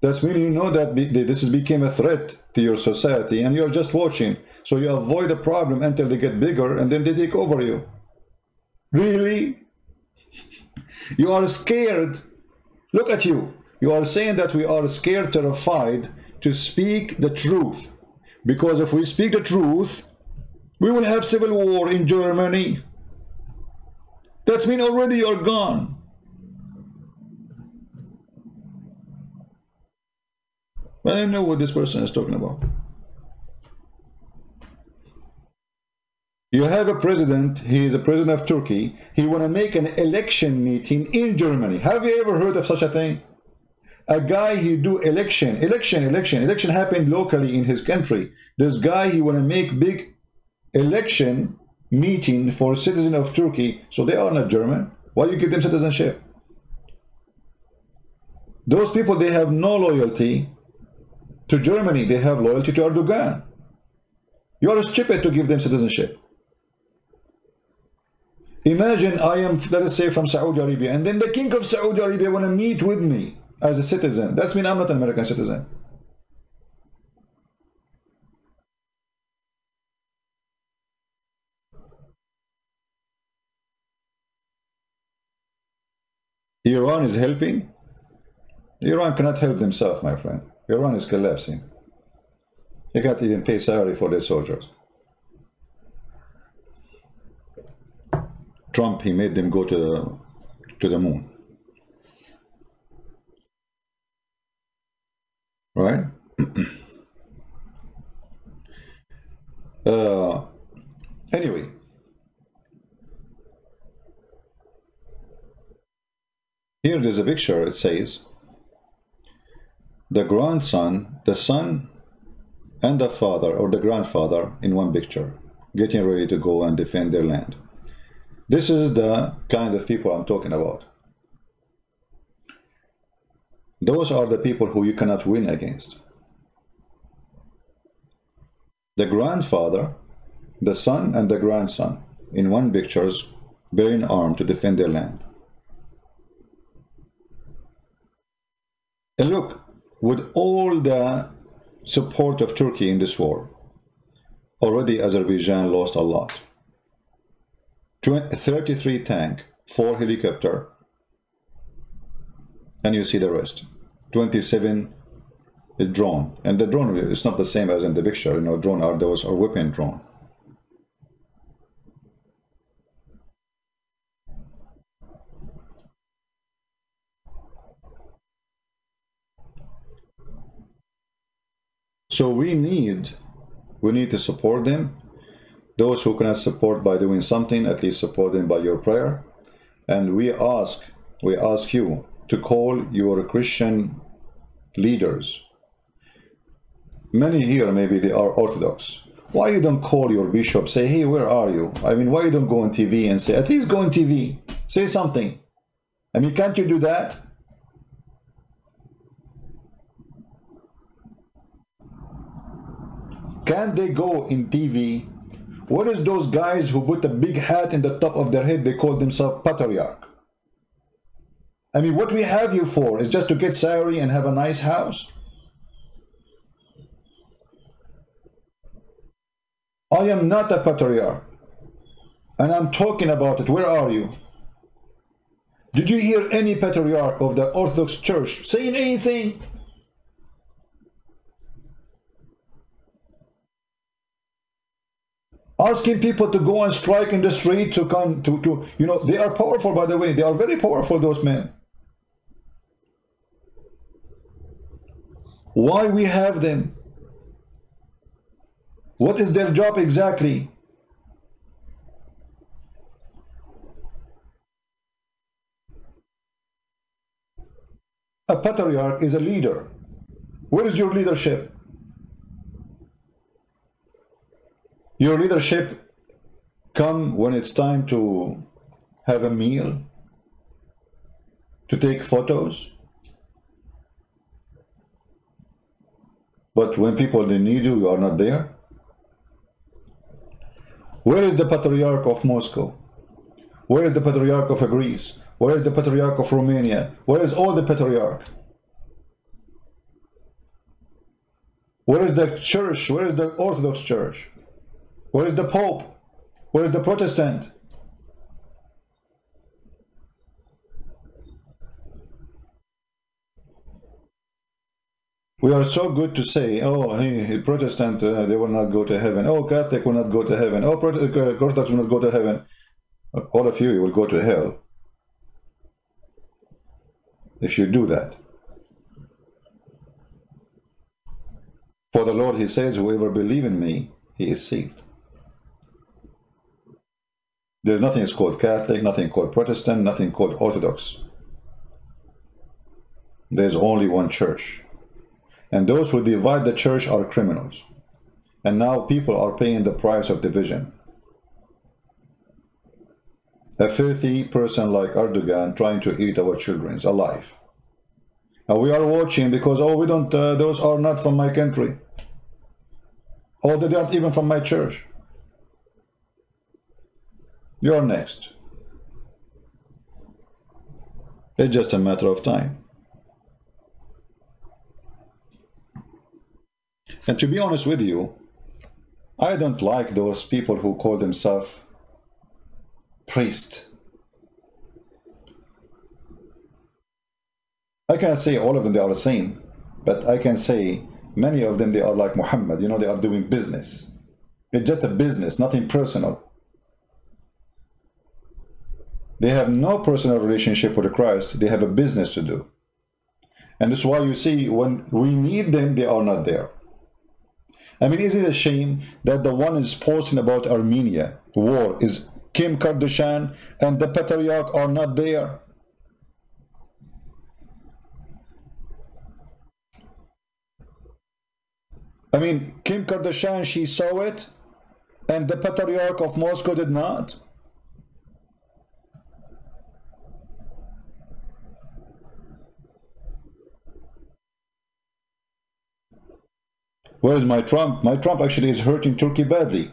That's when you know that this has became a threat to your society and you're just watching. So you avoid the problem until they get bigger and then they take over you. Really? You are scared. Look at you. You are saying that we are scared, terrified to speak the truth. Because if we speak the truth, we will have civil war in Germany. That's mean already you're gone. I don't know what this person is talking about. You have a president, he is a president of Turkey, he want to make an election meeting in Germany. Have you ever heard of such a thing? A guy, he do election happened locally in his country. This guy, he want to make big election meeting for citizens of Turkey, so they are not German. Why you give them citizenship? Those people, they have no loyalty to Germany, they have loyalty to Erdogan. You are stupid to give them citizenship. Imagine I am, let us say, from Saudi Arabia, and then the king of Saudi Arabia want to meet with me as a citizen. That means I'm not an American citizen. Iran is helping. Iran cannot help themselves, my friend. Iran is collapsing. They can't even pay salary for their soldiers. Trump, he made them go to the moon. Right? Anyway. Here there's a picture, it says, the grandson, the son, and the father, or the grandfather, in one picture, getting ready to go and defend their land. This is the kind of people I'm talking about. Those are the people who you cannot win against. The grandfather, the son, and the grandson, in one pictures, bearing arms to defend their land. And look, with all the support of Turkey in this war, already Azerbaijan lost a lot. 33 tank, 4 helicopter, and you see the rest. 27 drone, and the drone is not the same as in the picture. You know, drone are those are weapon drone. So we need to support them. Those who cannot support by doing something, at least support them by your prayer. And we ask you to call your Christian leaders. Many here, maybe they are Orthodox. Why you don't call your bishop, say, hey, where are you? I mean, why you don't go on TV and say, at least go on TV, say something. I mean, can't you do that? Can't they go in TV? What is those guys who put a big hat in the top of their head? They call themselves patriarch. I mean, what we have you for is just to get salary and have a nice house? I am not a patriarch, and I'm talking about it. Where are you? Did you hear any patriarch of the Orthodox Church saying anything? Asking people to go and strike in the street to come to you know, they are powerful, by the way. They are very powerful, those men. Why we have them? What is their job exactly? A patriarch is a leader. Where is your leadership? Your leadership come when it's time to have a meal, to take photos. But when people they need you, you are not there. Where is the patriarch of Moscow? Where is the patriarch of Greece? Where is the patriarch of Romania? Where is all the patriarch? Where is the church? Where is the Orthodox Church? Where is the Pope? Where is the Protestant? We are so good to say, oh, hey, Protestant, they will not go to heaven. Oh, Catholic will not go to heaven. Oh, Orthodox will not go to heaven. All of you will go to hell if you do that. For the Lord, he says, whoever believes in me, he is saved. There's nothing called Catholic, nothing called Protestant, nothing called Orthodox. There's only one church. And those who divide the church are criminals. And now people are paying the price of division. A filthy person like Erdogan trying to eat our children alive. And we are watching because, oh, we don't, those are not from my country. Or they aren't even from my church. You're next. It's just a matter of time. And to be honest with you, I don't like those people who call themselves priests. I cannot say all of them they are the same, but I can say many of them they are like Muhammad, you know, they are doing business. It's just a business, nothing personal. They have no personal relationship with Christ, they have a business to do. And that's why you see when we need them, they are not there. I mean, is it a shame that the one is posting about Armenia war is Kim Kardashian and the patriarch are not there? I mean, Kim Kardashian, she saw it, and the patriarch of Moscow did not. Where is my Trump? My Trump actually is hurting Turkey badly.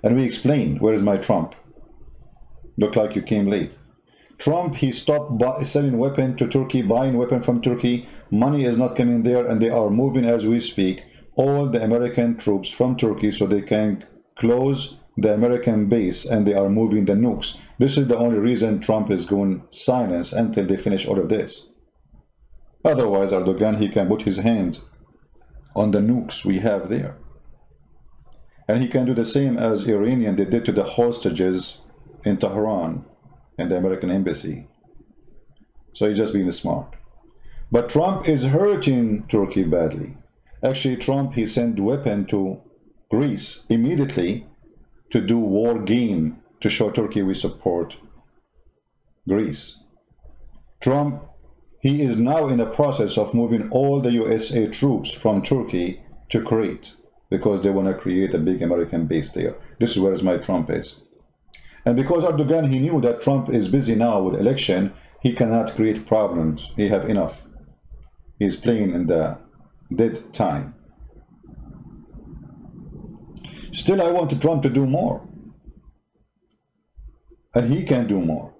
And we explained, where is my Trump? Look like you came late. Trump, he stopped selling weapons to Turkey, buying weapons from Turkey. Money is not coming there, and they are moving as we speak all the American troops from Turkey so they can close the American base, and they are moving the nukes. This is the only reason Trump is going silence until they finish all of this. Otherwise, Erdogan, he can put his hands on the nukes we have there. And he can do the same as Iranian they did to the hostages in Tehran in the American embassy. So he's just being smart. But Trump is hurting Turkey badly. Actually, Trump, he sent weapon to Greece immediately to do war game to show Turkey we support Greece. Trump, he is now in the process of moving all the USA troops from Turkey to Crete because they want to create a big American base there. This is where my Trump is. And because Erdogan, he knew that Trump is busy now with election, he cannot create problems. He have enough. He's playing in the dead time. Still, I want Trump to do more. And he can do more.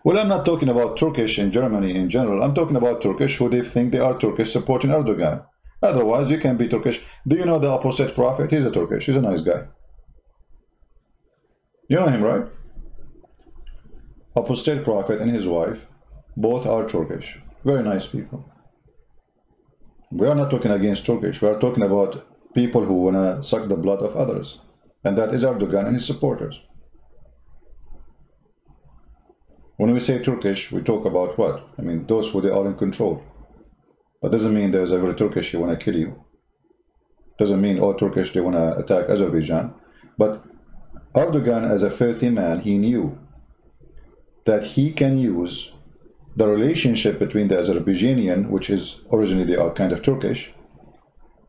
Well, I'm not talking about Turkish in Germany in general. I'm talking about Turkish who they think they are Turkish supporting Erdogan. Otherwise, you can be Turkish. Do you know the apostate prophet? He's a Turkish. He's a nice guy. You know him, right? Apostate prophet and his wife, both are Turkish. Very nice people. We are not talking against Turkish. We are talking about people who want to suck the blood of others. And that is Erdogan and his supporters. When we say Turkish, we talk about what? I mean, those who they are in control. But doesn't mean there's every Turkish who want to kill you. Doesn't mean all Turkish they want to attack Azerbaijan. But Erdogan, as a filthy man, he knew that he can use the relationship between the Azerbaijanian, which is originally they are kind of Turkish,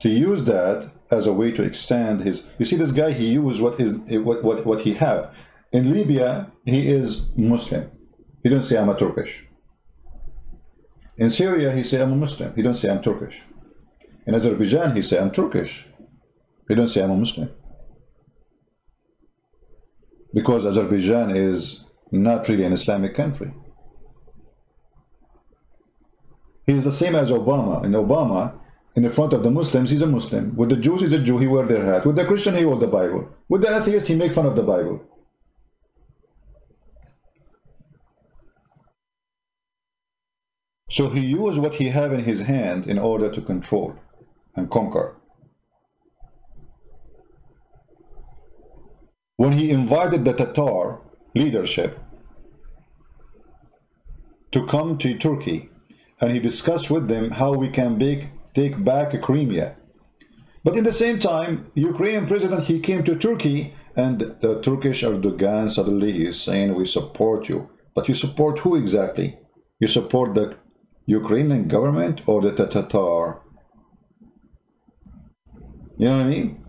to use that as a way to extend his. You see, this guy, he used what he have. In Libya, he is Muslim. He don't say I'm a Turkish. In Syria, he say I'm a Muslim. He don't say I'm Turkish. In Azerbaijan, he say I'm Turkish. He don't say I'm a Muslim. because Azerbaijan is not really an Islamic country. He is the same as Obama. And Obama, in the front of the Muslims, he's a Muslim. With the Jews, he's a Jew. He wear their hat. With the Christian, he hold the Bible. With the atheist, he make fun of the Bible. So he used what he have in his hand in order to control and conquer. When he invited the Tatar leadership to come to Turkey, and he discussed with them how we can take back Crimea. But in the same time, Ukrainian president, he came to Turkey, and the Turkish Erdogan suddenly he is saying, we support you. But you support who exactly? You support the Ukrainian government or the Tatar? You know what I mean?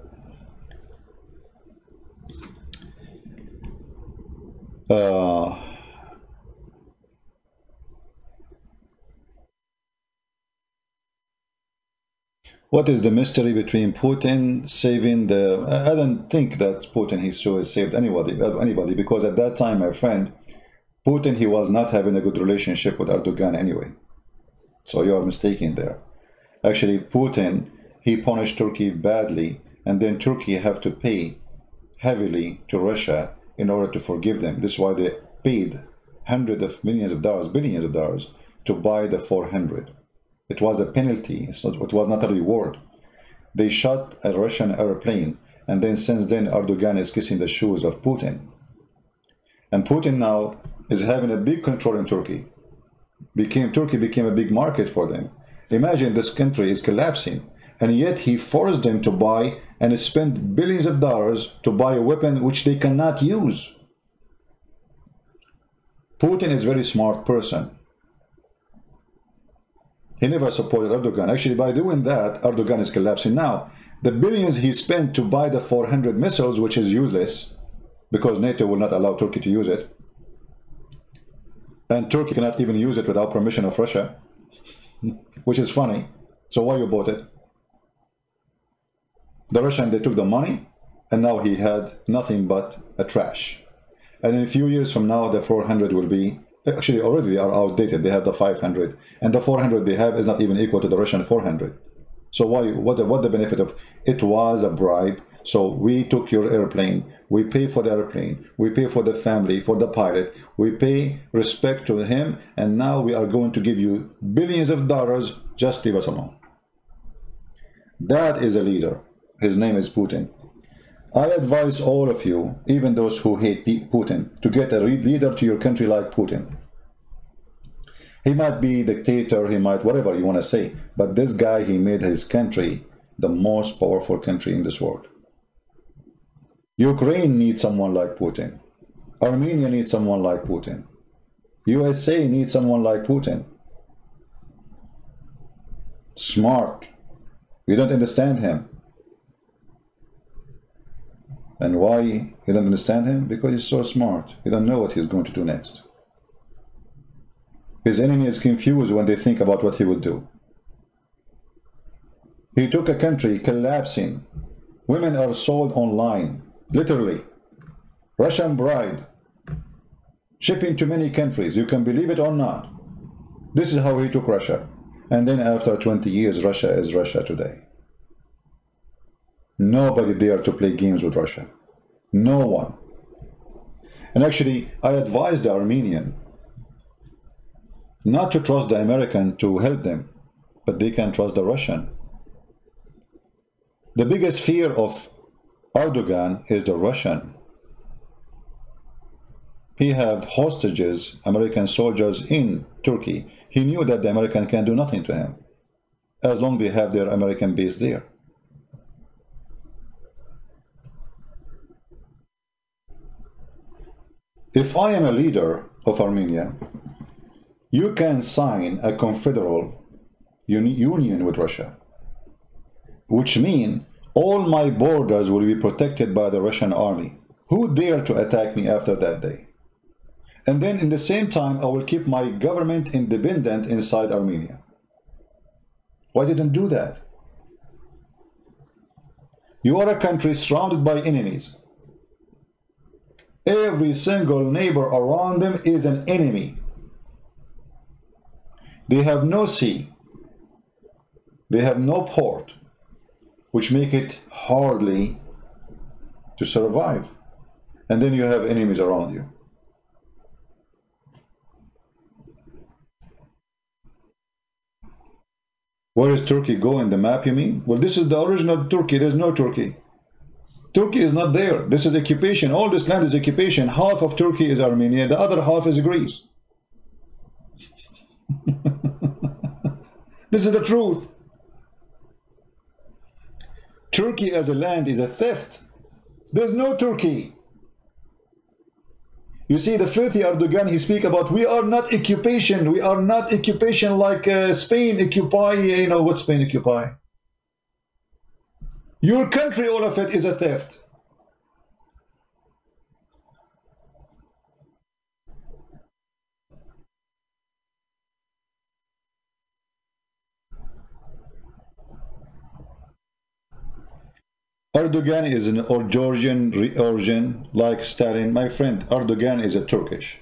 What is the mystery between Putin saving the... I don't think that Putin he saved anybody, because at that time, my friend, Putin, he was not having a good relationship with Erdogan anyway. So you are mistaken there. Actually, Putin, he punished Turkey badly, and then Turkey have to pay heavily to Russia in order to forgive them. This is why they paid hundreds of millions of dollars, billions of dollars, to buy the 400. It was a penalty. It was not a reward. They shot a Russian airplane, and then since then Erdogan is kissing the shoes of Putin. And Putin now is having a big control in Turkey. Turkey became a big market for them. Imagine this country is collapsing, and yet he forced them to buy and spend billions of dollars to buy a weapon which they cannot use. Putin is a very smart person. He never supported Erdogan. Actually, by doing that, Erdogan is collapsing now. The billions he spent to buy the 400 missiles, which is useless, because NATO will not allow Turkey to use it. And Turkey cannot even use it without permission of Russia, which is funny. So why you bought it? The Russian, they took the money, and now he had nothing but a trash. And in a few years from now, the 400 will be... Actually, already they are outdated. They have the 500, and the 400 they have is not even equal to the Russian 400. So what the benefit of it? Was a bribe. So we took your airplane, we pay for the airplane, we pay for the family, for the pilot, we pay respect to him, and now we are going to give you billions of dollars. Just leave us alone. That is a leader. His name is Putin. I advise all of you, even those who hate Putin, to get a leader to your country like Putin. He might be a dictator, he might whatever you want to say, but this guy, he made his country the most powerful country in this world. Ukraine needs someone like Putin. Armenia needs someone like Putin. USA needs someone like Putin. Smart. You don't understand him. And why you don't understand him? Because he's so smart. You don't know what he's going to do next. His enemy is confused when they think about what he will do. He took a country collapsing. Women are sold online, literally. Russian bride, shipping to many countries. You can believe it or not. This is how he took Russia. And then after 20 years, Russia is Russia today. Nobody dared to play games with Russia. No one. And actually, I advised the Armenian not to trust the American to help them, but they can trust the Russian. The biggest fear of Erdogan is the Russian. He have hostages, American soldiers in Turkey. He knew that the American can do nothing to him, as long as they have their American base there. If I am a leader of Armenia, you can sign a confederal union with Russia, which means all my borders will be protected by the Russian army. Who dare to attack me after that day? And then in the same time, I will keep my government independent inside Armenia. Why didn't do that? You are a country surrounded by enemies. Every single neighbor around them is an enemy. They have no sea. They have no port, which make it hardly to survive. And then you have enemies around you. Where does Turkey go in the map, you mean? Well, this is the original Turkey. There's no Turkey. Turkey is not there. This is occupation. All this land is occupation. Half of Turkey is Armenia. The other half is Greece. This is the truth. Turkey as a land is a theft. There's no Turkey. You see, the filthy Erdogan, he speak about, we are not occupation. We are not occupation like Spain occupy, you know what Spain occupy. Your country, all of it is a theft. Erdogan is an Georgian origin, like Stalin. My friend, Erdogan is a Turkish.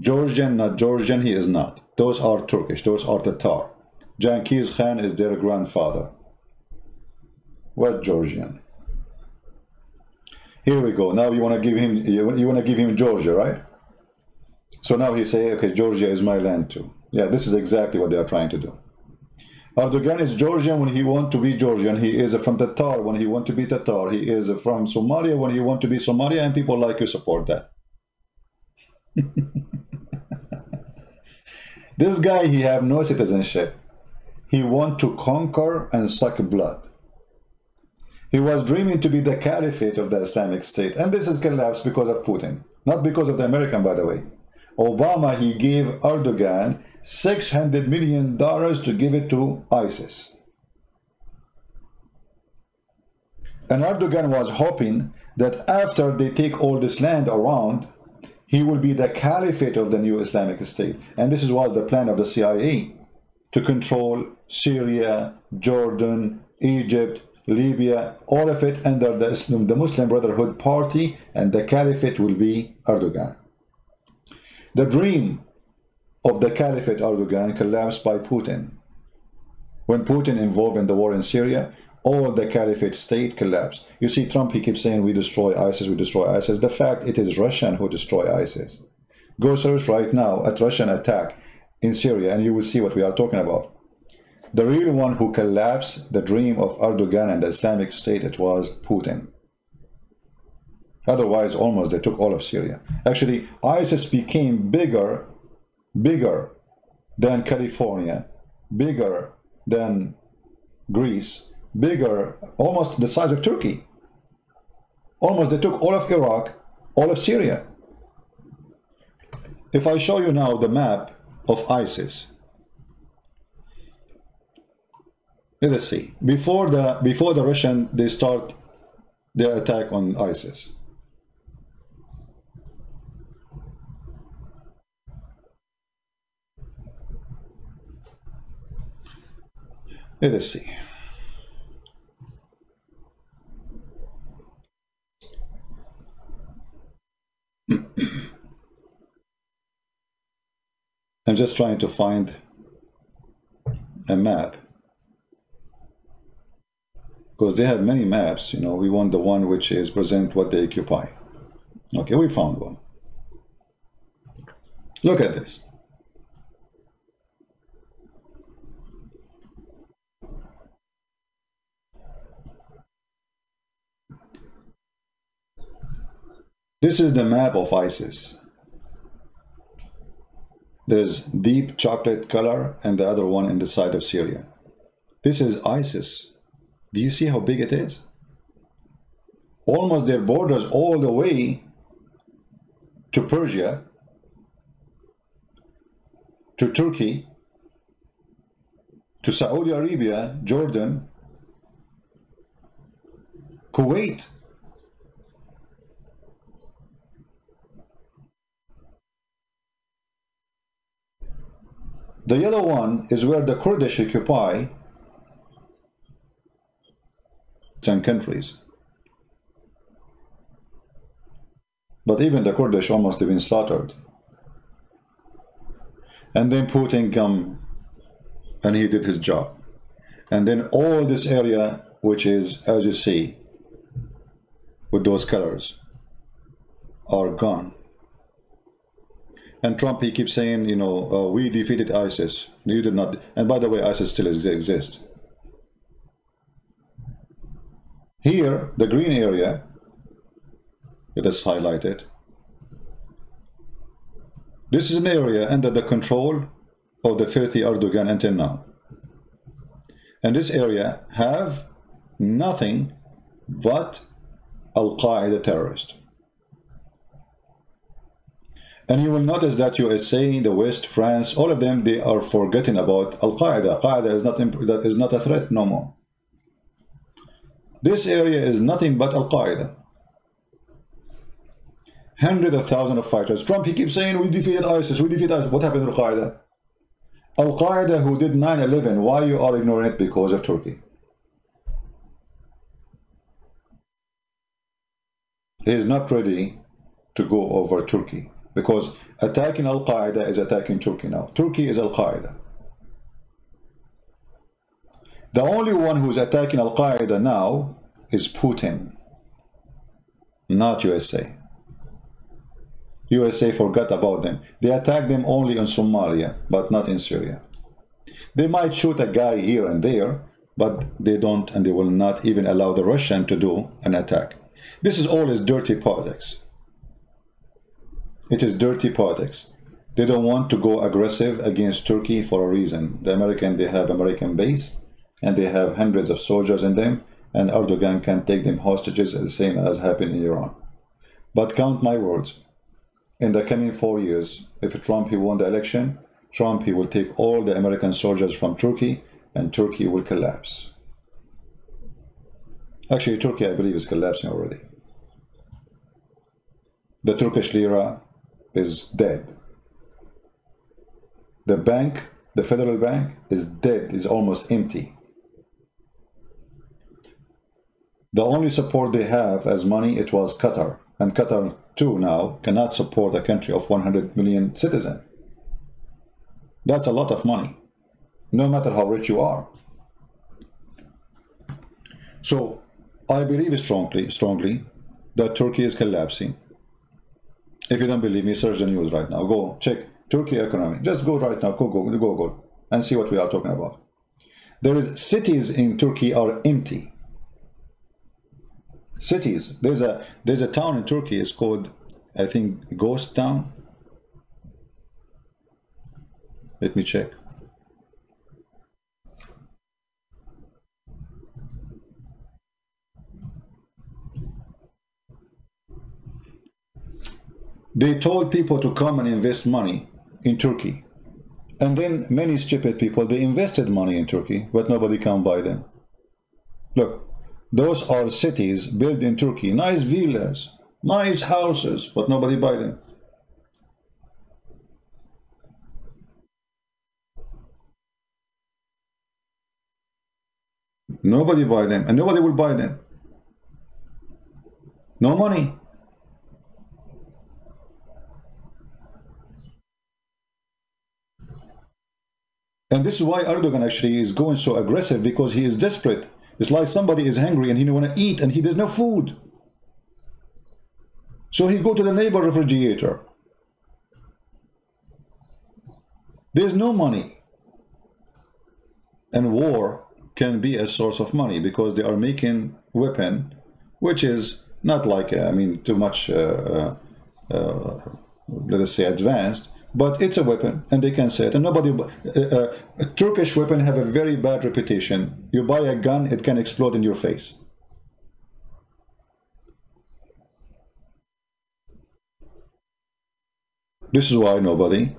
Georgian, not Georgian, he is not. Those are Turkish, those are Tatar. Genghis Khan is their grandfather. What Georgian? Here we go. Now you want to give him, you want to give him Georgia, right? So now he say, okay, Georgia is my land too. Yeah, this is exactly what they are trying to do. Erdogan is Georgian when he wants to be Georgian. He is from Tatar when he wants to be Tatar. He is from Somalia when he wants to be Somalia, and people like you support that. This guy, he have no citizenship. He want to conquer and suck blood. He was dreaming to be the caliphate of the Islamic State, and this has collapsed because of Putin, not because of the American, by the way. Obama, he gave Erdogan $600 million to give it to ISIS. And Erdogan was hoping that after they take all this land around, he will be the caliphate of the new Islamic State. And this was the plan of the CIA, to control Syria, Jordan, Egypt, Libya, all of it under the Muslim Brotherhood Party, and the caliphate will be Erdogan. The dream of the caliphate Erdogan collapsed by Putin. When Putin involved in the war in Syria, all the caliphate state collapsed. You see, Trump, he keeps saying we destroy ISIS, we destroy ISIS. The fact, it is Russian who destroy ISIS. Go search right now at Russian attack in Syria and you will see what we are talking about. The real one who collapsed the dream of Erdogan and the Islamic State, it was Putin. Otherwise, almost they took all of Syria. Actually, ISIS became bigger than California, bigger than Greece, bigger, almost the size of Turkey. Almost they took all of Iraq, all of Syria. If I show you now the map of ISIS, let us see. Before the Russian, they start their attack on ISIS. Let us see. I'm just trying to find a map, because they have many maps, you know. We want the one which is present what they occupy. Okay, we found one. Look at this. This is the map of ISIS. There's deep chocolate color and the other one in the side of Syria. This is ISIS. Do you see how big it is? Almost their borders all the way to Persia, to Turkey, to Saudi Arabia, Jordan, Kuwait. The yellow one is where the Kurdish occupy 10 countries. But even the Kurdish almost have been slaughtered. And then Putin come and he did his job. And then all this area, which is, as you see, with those colors, are gone. And Trump, he keeps saying, you know, we defeated ISIS. You did not. And by the way, ISIS still exists. Here, the green area, it is highlighted. This is an area under the control of the filthy Erdogan until now. And this area have nothing but Al-Qaeda terrorists. And you will notice that USA, the West, France, all of them, they are forgetting about Al-Qaeda. Al-Qaeda is not a threat no more. This area is nothing but Al-Qaeda. Hundreds of thousands of fighters. Trump, he keeps saying, we defeated ISIS, we defeated ISIS. What happened to Al-Qaeda? Al-Qaeda who did 9/11, why you are ignoring it? Because of Turkey. He is not ready to go over Turkey. Because attacking Al-Qaeda is attacking Turkey now. Turkey is Al-Qaeda. The only one who's attacking Al-Qaeda now is Putin, not USA. USA forgot about them. They attack them only in Somalia, but not in Syria. They might shoot a guy here and there, but they don't, and they will not even allow the Russian to do an attack. This is all dirty politics. It is dirty politics. They don't want to go aggressive against Turkey for a reason. The American, they have American base, and they have hundreds of soldiers in them, and Erdogan can take them hostages, the same as happened in Iran. But count my words, in the coming 4 years, if Trump, he won the election, Trump, he will take all the American soldiers from Turkey, and Turkey will collapse. Actually, Turkey, I believe, is collapsing already. The Turkish lira is dead. The bank, the federal bank, is dead, is almost empty. The only support they have as money, it was Qatar. And Qatar, too, now cannot support a country of 100 million citizens. That's a lot of money, no matter how rich you are. So, I believe strongly that Turkey is collapsing. If you don't believe me, search the news right now. Go check Turkey economy. Just go right now, Google, and see what we are talking about. There is cities in Turkey are empty. Cities. There's a town in Turkey. It's called, I think, Ghost Town. Let me check. They told people to come and invest money in Turkey. And then many stupid people, they invested money in Turkey, but nobody can buy them. Look, those are cities built in Turkey. Nice villas, nice houses, but nobody buy them. Nobody buy them, and nobody will buy them. No money. And this is why Erdogan actually is going so aggressive, because he is desperate. It's like somebody is hungry and he don't want to eat and he does no food. So he go to the neighbor refrigerator. There's no money. And war can be a source of money because they are making weapon, which is not like, I mean, too much, let us say, advanced. But it's a weapon, and they can say it. And nobody, Turkish weapon have a very bad reputation. You buy a gun, it can explode in your face. This is why nobody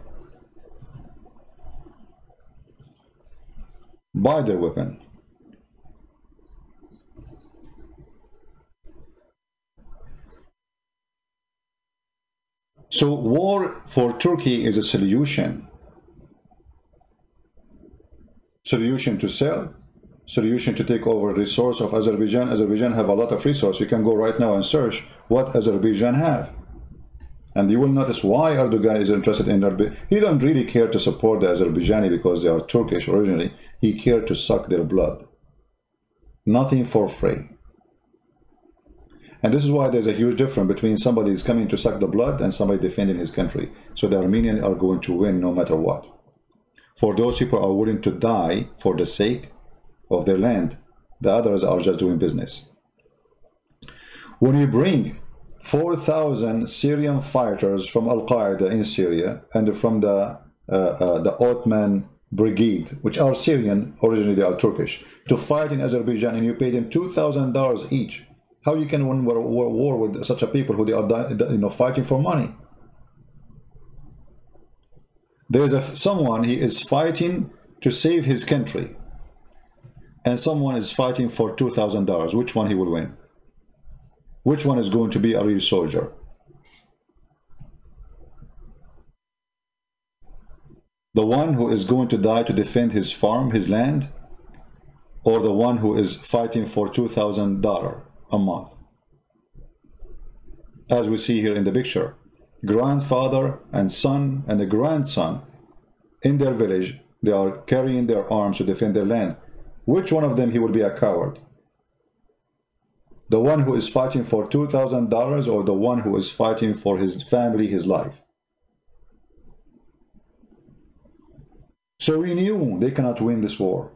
buy their weapon. So war for Turkey is a solution. Solution to sell, solution to take over resource of Azerbaijan. Azerbaijan have a lot of resource. You can go right now and search what Azerbaijan have. And you will notice why Erdogan is interested in Azerbaijan. He don't really care to support the Azerbaijani because they are Turkish originally. He cared to suck their blood. Nothing for free. And this is why there's a huge difference between somebody is coming to suck the blood and somebody defending his country. So the Armenians are going to win no matter what. For those people who are willing to die for the sake of their land, the others are just doing business. When you bring 4,000 Syrian fighters from Al-Qaeda in Syria and from the Ottoman Brigade, which are Syrian, originally they are Turkish, to fight in Azerbaijan, and you pay them $2,000 each, how you can win war with such a people who they are fighting for money? There's someone, he is fighting to save his country, and someone is fighting for $2,000. Which one he will win? Which one is going to be a real soldier? The one who is going to die to defend his farm, his land, or the one who is fighting for $2,000 a month? As we see here in the picture, grandfather and son and a grandson in their village, they are carrying their arms to defend their land. Which one of them he will be a coward? The one who is fighting for $2,000 or the one who is fighting for his family, his life? So we knew they cannot win this war.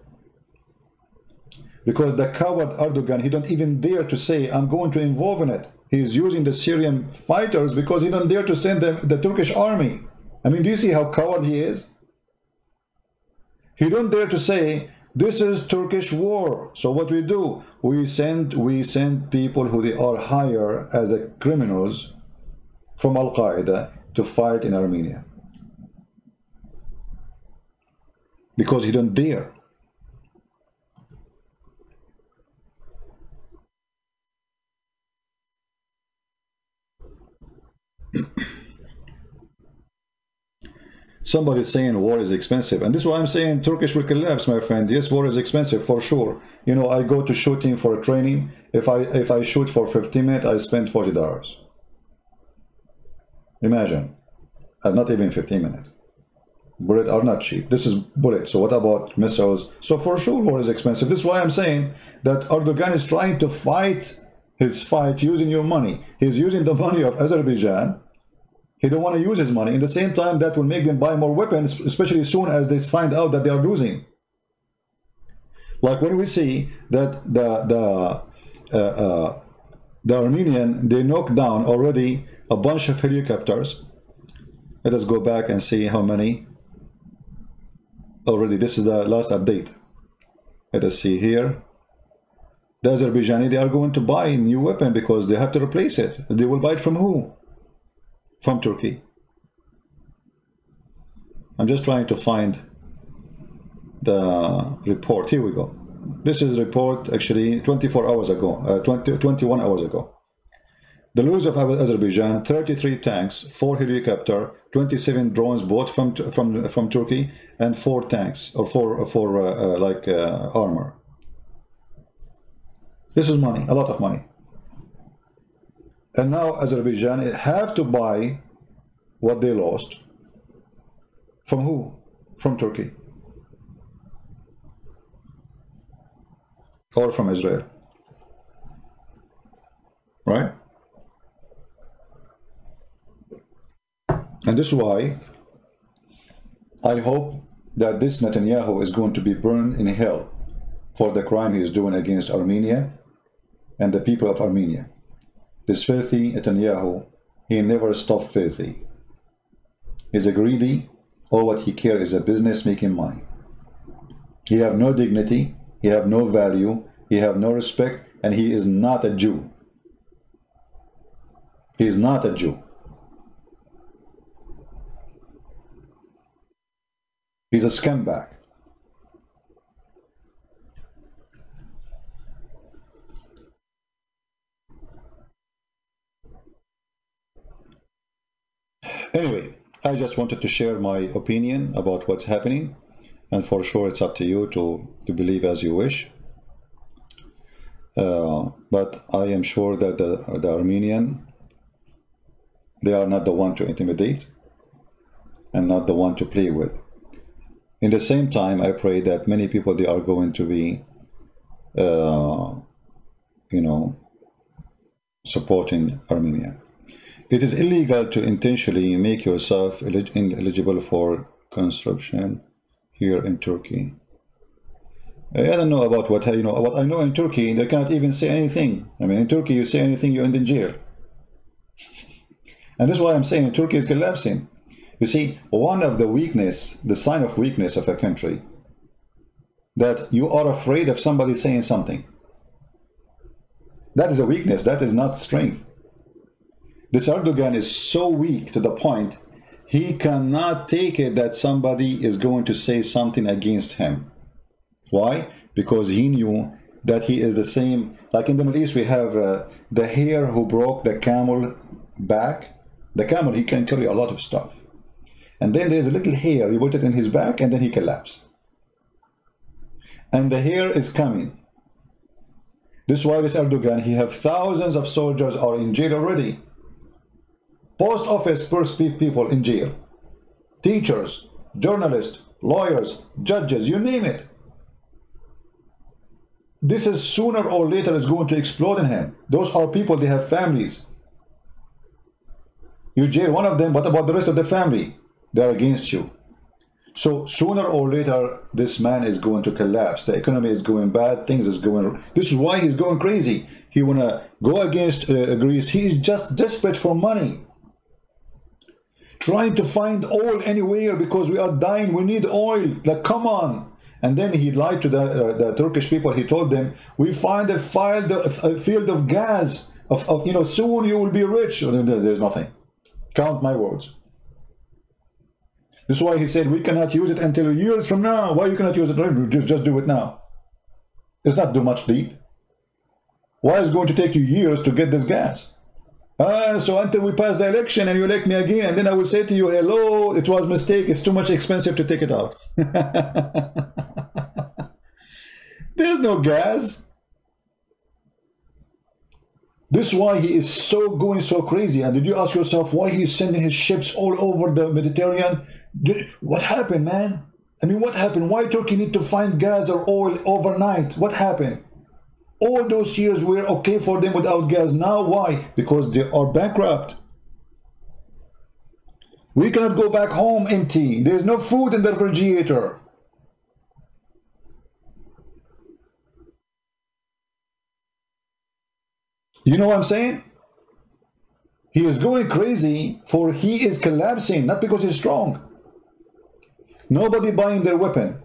Because the coward Erdogan, he don't even dare to say, I'm going to involve in it. He is using the Syrian fighters because he don't dare to send them the Turkish army. I mean, do you see how coward he is? He don't dare to say, this is Turkish war. So what we do, we send people who they are hired as a criminals from Al-Qaeda to fight in Armenia. Because he don't dare. Somebody saying war is expensive, and this is why I'm saying Turkish will collapse, my friend. Yes, war is expensive for sure. You know, I go to shooting for training. If I shoot for 15 minutes, I spend $40. Imagine, and not even 15 minutes. Bullets are not cheap. This is bullets. So what about missiles? So for sure, war is expensive. This is why I'm saying that Erdogan is trying to fight his fight using your money. He's using the money of Azerbaijan. He don't want to use his money. In the same time, that will make them buy more weapons, especially as soon as they find out that they are losing. Like when we see that the Armenian, they knocked down already a bunch of helicopters. Let us go back and see how many already. This is the last update. Let us see here. The Azerbaijani, they are going to buy a new weapon because they have to replace it. They will buy it from who? From Turkey. I'm just trying to find the report. Here we go. This is report actually 24 hours ago, 21 hours ago. The loss of Azerbaijan: 33 tanks, 4 helicopters, 27 drones bought from Turkey, and 4 tanks or 4 armor. This is money, a lot of money. And now Azerbaijan have to buy what they lost. From who? From Turkey. Or from Israel. Right? And this is why I hope that this Netanyahu is going to be burned in hell for the crime he is doing against Armenia and the people of Armenia. This filthy Netanyahu, he never stopped filthy. He's a greedy. All what he cares is a business making money. He have no dignity. He have no value. He have no respect. And he is not a Jew. He is not a Jew. He's a scumbag. Anyway, I just wanted to share my opinion about what's happening, and for sure it's up to you to believe as you wish. But I am sure that the Armenian, They are not the one to intimidate and not the one to play with. In the same time, I pray that many people, they are going to be, you know, supporting Armenia. It is illegal to intentionally make yourself ineligible for conscription here in Turkey. I don't know about what what I know in Turkey. They cannot even say anything. I mean, in Turkey, you say anything, you end in jail. And this is why I'm saying Turkey is collapsing. You see, one of the weakness, the sign of weakness of a country, that you are afraid of somebody saying something. That is a weakness. That is not strength. This Erdogan is so weak to the point he cannot take it that somebody is going to say something against him. Why? Because he knew that he is the same. Like in the Middle East, we have the hare who broke the camel back. The camel, he can carry a lot of stuff. And then there's a little hair, you put it in his back, and then he collapses. And the hair is coming. This is why this Erdogan, he have thousands of soldiers are in jail already. Post office people in jail. Teachers, journalists, lawyers, judges, you name it. This is sooner or later is going to explode in him. Those are people, they have families. You jail one of them, what about the rest of the family? They are against you. So sooner or later, this man is going to collapse. The economy is going bad, things is going. This is why he's going crazy. He wanna go against Greece. He is just desperate for money, trying to find oil anywhere because we are dying. We need oil. Like, come on. And then he lied to the Turkish people. He told them, "We find a field of gas. Soon you will be rich." There's nothing. Count my words. This is why he said we cannot use it until years from now. Why you cannot use it? Just do it now. It's not too much deep. Why is it going to take you years to get this gas? So until we pass the election and you elect me again, and then I will say to you, hello, it was a mistake. It's too much expensive to take it out. There's no gas. This is why he is going so crazy. And did you ask yourself why he is sending his ships all over the Mediterranean? What happened, man? I mean, what happened? Why Turkey need to find gas or oil overnight? What happened? All those years were okay for them without gas. Now why? Because they are bankrupt. We cannot go back home empty. There's no food in the refrigerator. You know what I'm saying? He is going crazy for he is collapsing, not because he's strong. Nobody buying their weapon.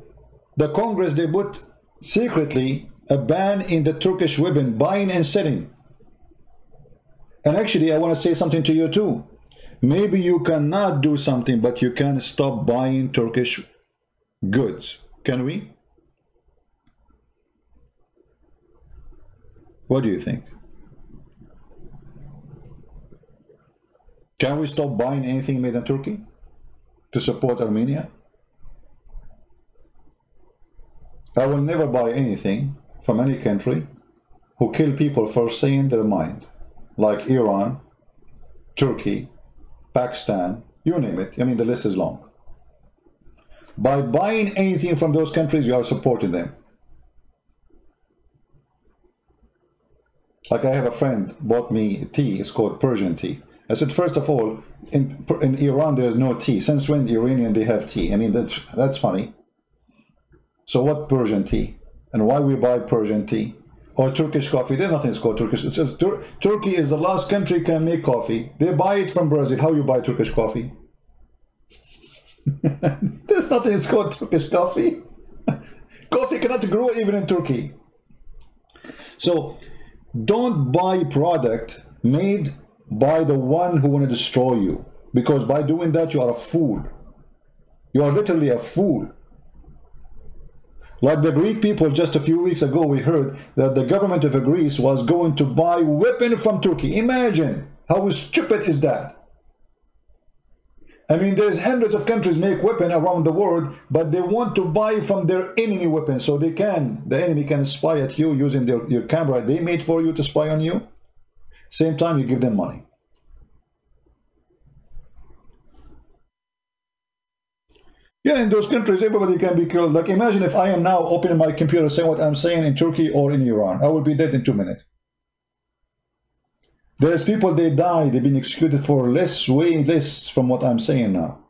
The Congress, they put secretly a ban in the Turkish weapon buying and selling. And actually, I want to say something to you too. Maybe you cannot do something, but you can stop buying Turkish goods. Can we? What do you think? Can we stop buying anything made in Turkey to support Armenia? I will never buy anything from any country who kill people for saying their mind, like Iran, Turkey, Pakistan, you name it. I mean, the list is long. By buying anything from those countries, you are supporting them. Like I have a friend bought me tea, it's called Persian tea. I said, first of all, in Iran, there is no tea. Since when the Iranian, they have tea? I mean, that's funny. So what Persian tea? And why we buy Persian tea? Or Turkish coffee? There's nothing called Turkish. It's just Turkey is the last country can make coffee. They buy it from Brazil. How you buy Turkish coffee? There's nothing called Turkish coffee. Coffee cannot grow even in Turkey. So don't buy product made by the one who want to destroy you, because by doing that you are a fool. You are literally a fool. Like the Greek people, just a few weeks ago we heard that the government of Greece was going to buy weapon from Turkey. Imagine how stupid is that. I mean, there's hundreds of countries make weapon around the world, but they want to buy from their enemy weapons so the enemy can spy at you using your camera they made for you to spy on you. Same time you give them money. Yeah, in those countries, everybody can be killed. Like, imagine if I am now opening my computer saying what I'm saying in Turkey or in Iran. I will be dead in 2 minutes. There's people, they die, they've been executed for less, way less from what I'm saying now.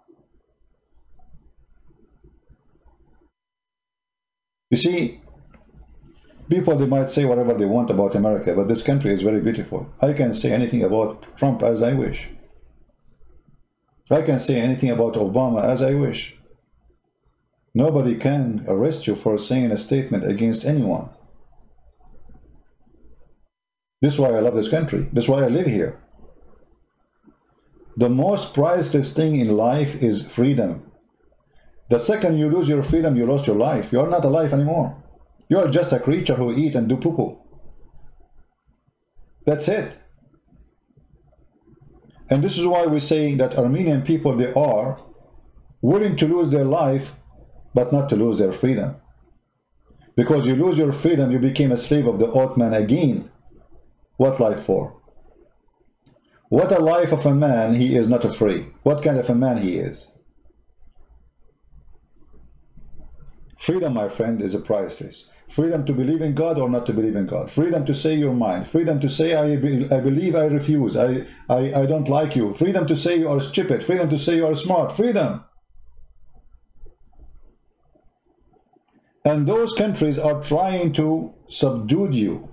You see, people, they might say whatever they want about America, but this country is very beautiful. I can say anything about Trump as I wish. I can say anything about Obama as I wish. Nobody can arrest you for saying a statement against anyone. This is why I love this country. This is why I live here. The most priceless thing in life is freedom. The second you lose your freedom, you lost your life. You are not alive anymore. You are just a creature who eat and do poo-poo. That's it. And this is why we say that Armenian people, they are willing to lose their life, but not to lose their freedom. Because you lose your freedom, you became a slave of the Ottoman again. What life for? What a life of a man, he is not free. What kind of a man he is? Freedom, my friend, is a priceless. Freedom to believe in God or not to believe in God. Freedom to say your mind. Freedom to say, I believe, I refuse. I don't like you. Freedom to say you are stupid. Freedom to say you are smart. Freedom. And those countries are trying to subdue you.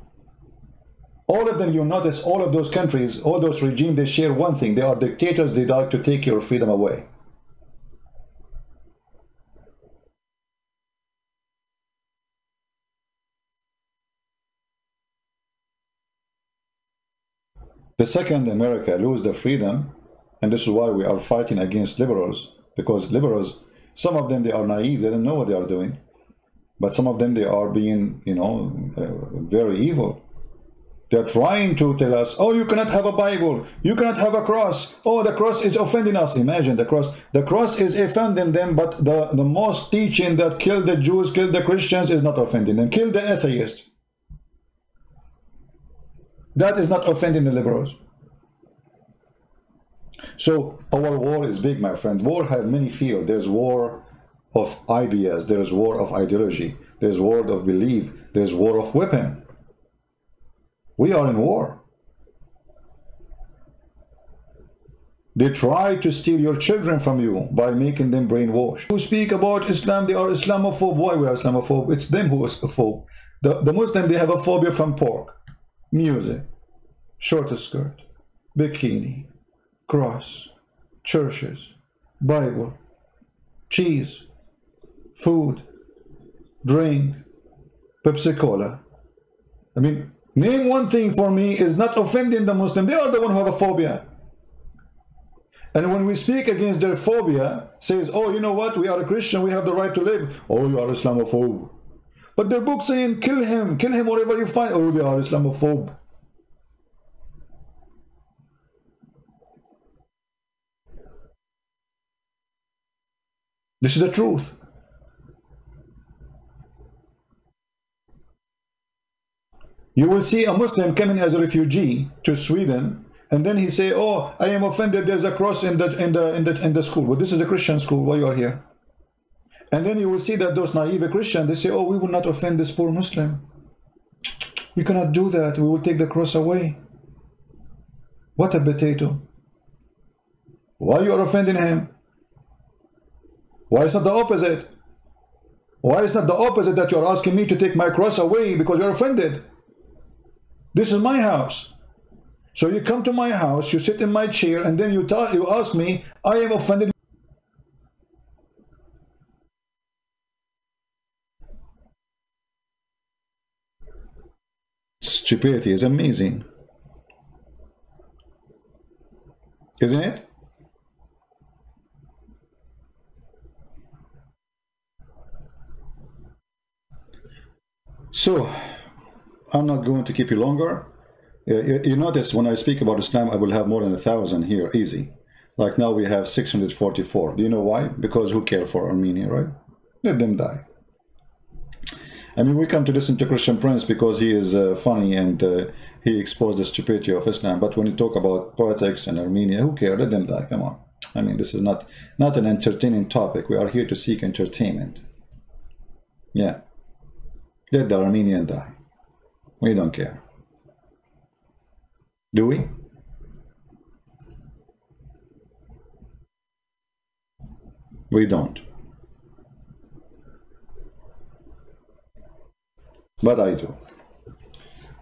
All of them, you notice, all of those countries, all those regimes, they share one thing. They are dictators. They like to take your freedom away. The second America lose the freedom, and this is why we are fighting against liberals, because liberals, some of them, they are naive, they don't know what they are doing, but some of them, they are being, you know, very evil. They're trying to tell us, oh, you cannot have a Bible, you cannot have a cross, oh, the cross is offending us. Imagine the cross is offending them, but the most teaching that kill the Jews, kill the Christians is not offending them, kill the atheists. That is not offending the liberals. So our war is big, my friend. War has many fields. There's war of ideas, there's war of ideology, there's war of belief, there's war of weapon. We are in war. They try to steal your children from you by making them brainwashed. Who speak about Islam, they are Islamophobe. Why we are Islamophobe? It's them who is phobe. The Muslim, they have a phobia from pork, music, short skirt, bikini, cross, churches, Bible, cheese, food, drink, Pepsi Cola. I mean, name one thing for me is not offending the Muslim. They are the one who have a phobia. And when we speak against their phobia, says, oh, you know what, we are a Christian, we have the right to live. Oh, you are Islamophobe. But their book saying, kill him wherever you find. Oh, they are Islamophobe. This is the truth. You will see a Muslim coming as a refugee to Sweden, and then he say, "Oh, I am offended. There's a cross in the school." Well, this is a Christian school. Why you are here? And then you will see that those naive Christians, they say, "Oh, we will not offend this poor Muslim. We cannot do that. We will take the cross away." What a potato! Why you are offending him? Why is not the opposite? Why is not the opposite that you are asking me to take my cross away because you're offended? This is my house. So you come to my house, you sit in my chair, and then you ask me, I am offended. Stupidity is amazing, isn't it? So, I'm not going to keep you longer. You notice when I speak about Islam, I will have more than 1,000 here, easy. Like now we have 644. Do you know why? Because who cares for Armenia, right? Let them die. I mean, we come to listen to Christian Prince because he is funny and he exposed the stupidity of Islam. But when you talk about politics and Armenia, who cares? Let them die. Come on. I mean, this is not an entertaining topic. We are here to seek entertainment. Yeah. Let the Armenian die. We don't care. Do we? We don't. But I do.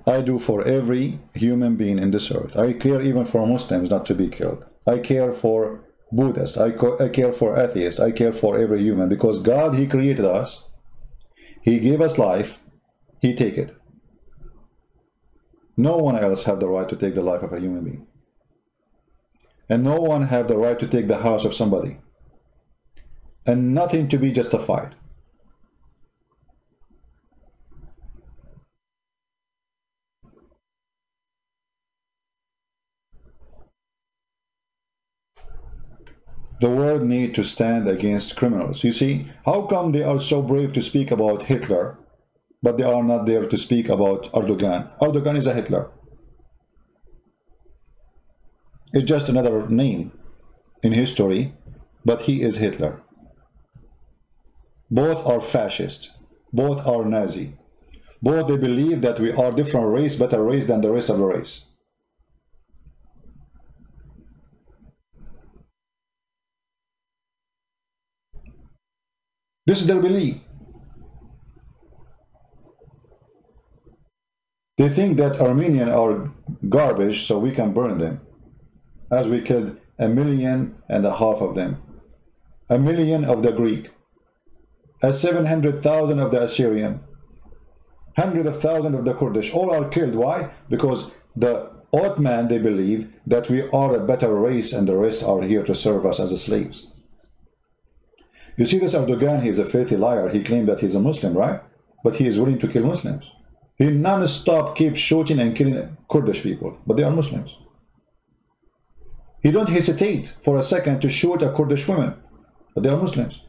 I do for every human being in this earth. I care even for Muslims not to be killed. I care for Buddhists. I care for atheists. I care for every human, because God, He created us. He gave us life. He take it. No one else have the right to take the life of a human being. And no one have the right to take the house of somebody. And nothing to be justified. The world need to stand against criminals. You see, how come they are so brave to speak about Hitler, but they are not there to speak about Erdogan? Erdogan is a Hitler. It's just another name in history, but he is Hitler. Both are fascist. Both are Nazi. Both they believe that we are different race, better race than the rest of the race. This is their belief. They think that Armenians are garbage, so we can burn them. As we killed 1.5 million of them. 1 million of the Greek. 700,000 of the Assyrian. Hundreds of thousands of the Kurdish. All are killed. Why? Because the Ottoman, they believe that we are a better race and the rest are here to serve us as slaves. You see, this Erdogan, he is a filthy liar. He claimed that he's a Muslim, right? But he is willing to kill Muslims. He non-stop keeps shooting and killing Kurdish people, but they are Muslims. He don't hesitate for a second to shoot a Kurdish woman, but they are Muslims.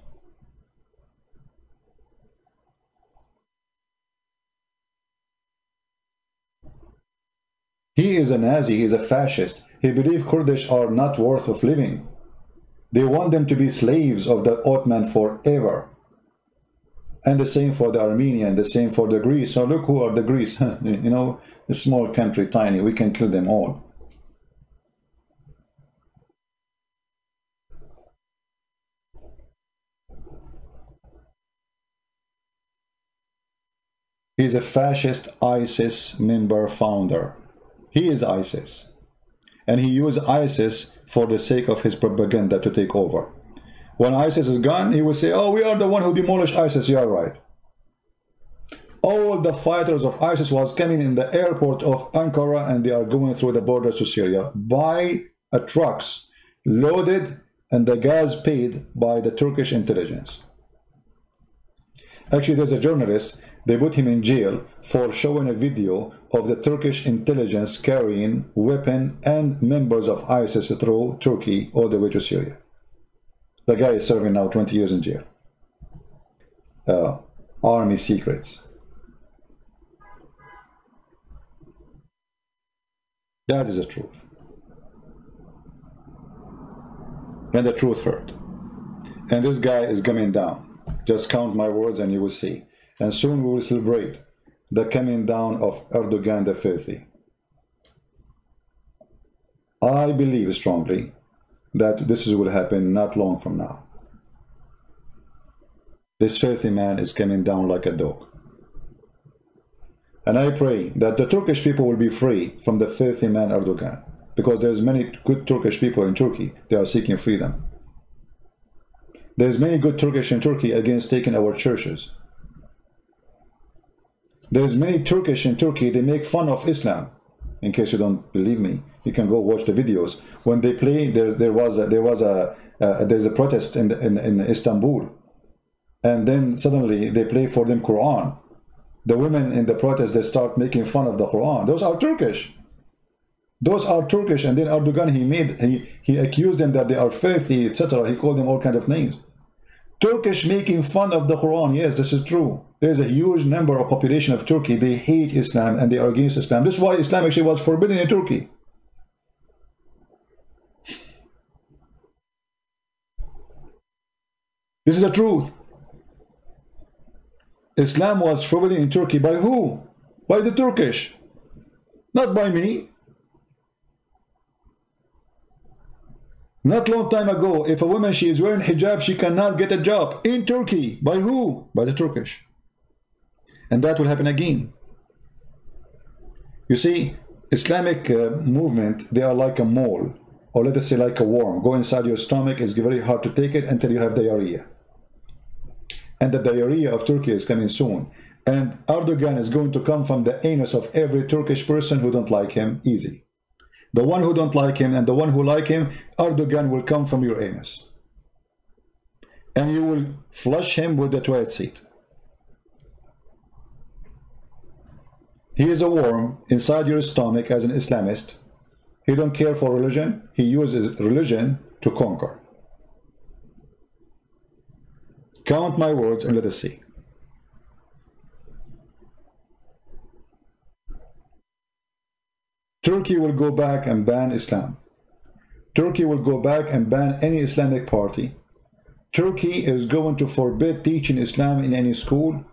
He is a Nazi, he is a fascist. He believes Kurdish are not worth of living. They want them to be slaves of the Ottoman forever. And the same for the Armenian, the same for the Greece. So look who are the Greece. You know, a small country, tiny, we can kill them all. He's a fascist ISIS member founder. He is ISIS. And he used ISIS for the sake of his propaganda to take over. When ISIS is gone, he will say, oh, we are the one who demolished ISIS. You are right. All the fighters of ISIS was coming in the airport of Ankara and they are going through the borders to Syria by trucks loaded and the gas paid by the Turkish intelligence. Actually, there's a journalist, they put him in jail for showing a video of the Turkish intelligence carrying weapons and members of ISIS through Turkey all the way to Syria. The guy is serving now 20 years in jail. Army secrets. That is the truth. And the truth hurt. And this guy is coming down. Just count my words and you will see. And soon we will celebrate the coming down of Erdogan the filthy. I believe strongly that this will happen not long from now. This filthy man is coming down like a dog. And I pray that the Turkish people will be free from the filthy man Erdogan. Because there's many good Turkish people in Turkey. They are seeking freedom. There's many good Turkish in Turkey against taking our churches. There's many Turkish in Turkey, they make fun of Islam. In case you don't believe me, you can go watch the videos. When they play, there's a protest in Istanbul, and then suddenly they play for them Quran. The women in the protest, they start making fun of the Quran. Those are Turkish. Those are Turkish, and then Erdogan, he accused them that they are filthy, etc. He called them all kinds of names. Turkish making fun of the Quran. Yes, this is true. There's a huge number of population of Turkey. They hate Islam and they are against Islam. This is why Islam actually was forbidden in Turkey. This is the truth. Islam was forbidden in Turkey by who? By the Turkish, not by me. Not long time ago, if a woman, she is wearing hijab, she cannot get a job in Turkey. By who? By the Turkish. And that will happen again. You see, Islamic movement, they are like a mole, or let us say like a worm. Go inside your stomach, it's very hard to take it until you have diarrhea. And the diarrhea of Turkey is coming soon. And Erdogan is going to come from the anus of every Turkish person who don't like him, easy. The one who don't like him and the one who like him, Erdogan will come from your anus. And you will flush him with the toilet seat. He is a worm inside your stomach as an Islamist. He don't care for religion. He uses religion to conquer. Count my words and let us see. Turkey will go back and ban Islam. Turkey will go back and ban any Islamic party. Turkey is going to forbid teaching Islam in any school.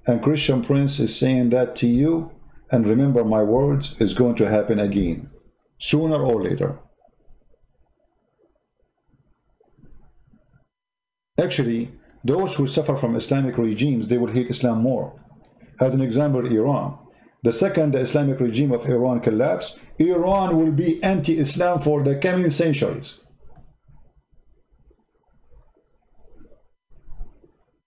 And Christian Prince is saying that to you. And remember my words, is going to happen again, sooner or later. Actually, those who suffer from Islamic regimes, they will hate Islam more. As an example, Iran. The second the Islamic regime of Iran collapse, Iran will be anti-Islam for the coming centuries.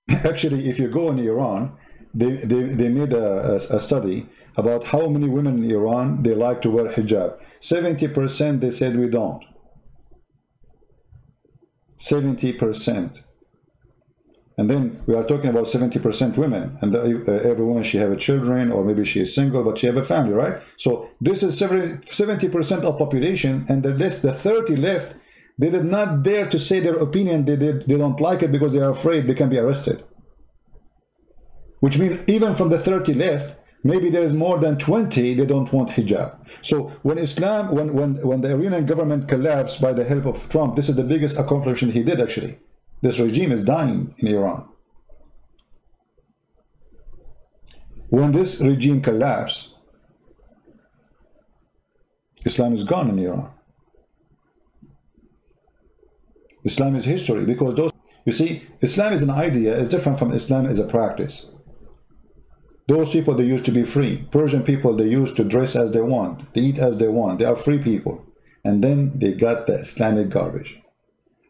Actually, if you go in Iran, they made a study about how many women in Iran, they like to wear hijab. 70% they said we don't. 70%. And then we are talking about 70% women, and every woman, she have a children, or maybe she is single, but she have a family, right? So this is 70% of population, and the 30 left, they did not dare to say their opinion. They don't like it because they are afraid they can be arrested. Which means even from the 30 left, maybe there is more than 20 they don't want hijab. So when Islam, when the Iranian government collapsed by the help of Trump, this is the biggest accomplishment he did actually. This regime is dying in Iran. When this regime collapsed, Islam is gone in Iran. Islam is history, because those, you see, Islam is an idea, is different from Islam as a practice. Those people, they used to be free. Persian people, they used to dress as they want, they eat as they want, they are free people. And then they got the Islamic garbage.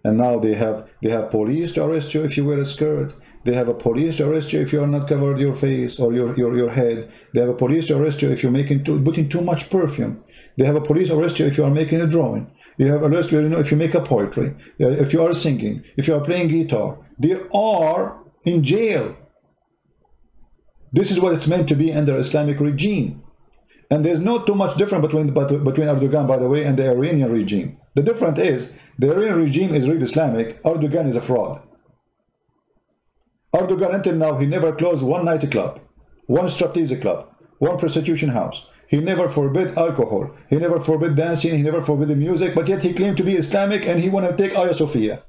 And now they have police to arrest you if you wear a skirt. They have a police to arrest you if you are not covered your face or your head. They have a police to arrest you if you're putting too much perfume. They have a police to arrest you if you are making a drawing. You have arrest you, if you make a poetry, if you are singing, if you are playing guitar. They are in jail. This is what it's meant to be under Islamic regime. And there's not too much difference between Erdogan, by the way, and the Iranian regime. The difference is, the Iranian regime is really Islamic, Erdogan is a fraud. Erdogan until now, he never closed one nightclub, one striptease club, one prostitution house. He never forbid alcohol, he never forbid dancing, he never forbid the music, but yet he claimed to be Islamic and he want to take Hagia Sophia.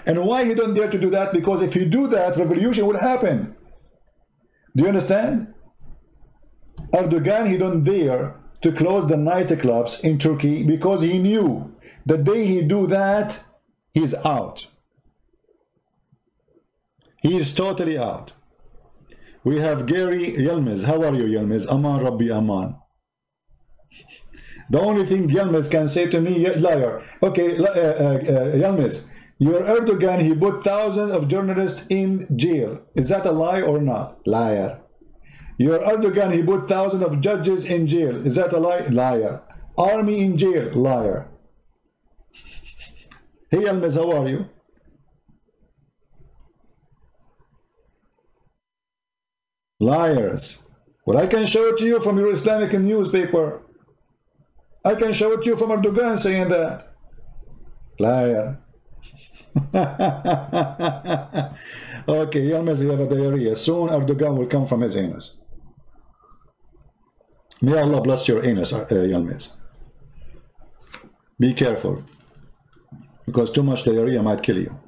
And why he don't dare to do that? Because if he do that, revolution will happen. Do you understand? Erdogan, he don't dare to close the nightclubs in Turkey because he knew the day he do that, he's out. He is totally out. We have Gary Yilmaz. How are you, Yilmaz? Aman Rabbi Aman. The only thing Yilmaz can say to me, liar. Okay, Yilmaz, your Erdogan, he put thousands of journalists in jail. Is that a lie or not? Liar. Your Erdogan, he put thousands of judges in jail. Is that a lie? Liar. Army in jail. Liar. Hey, Yilmaz, how are you? Liars. Well, I can show it to you from your Islamic newspaper. I can show it to you from Erdogan saying that. Liar. Okay, Yilmaz, you have a diarrhea. Soon Erdogan will come from his anus. May Allah bless your anus, Yilmaz. Be careful. because too much diarrhea might kill you.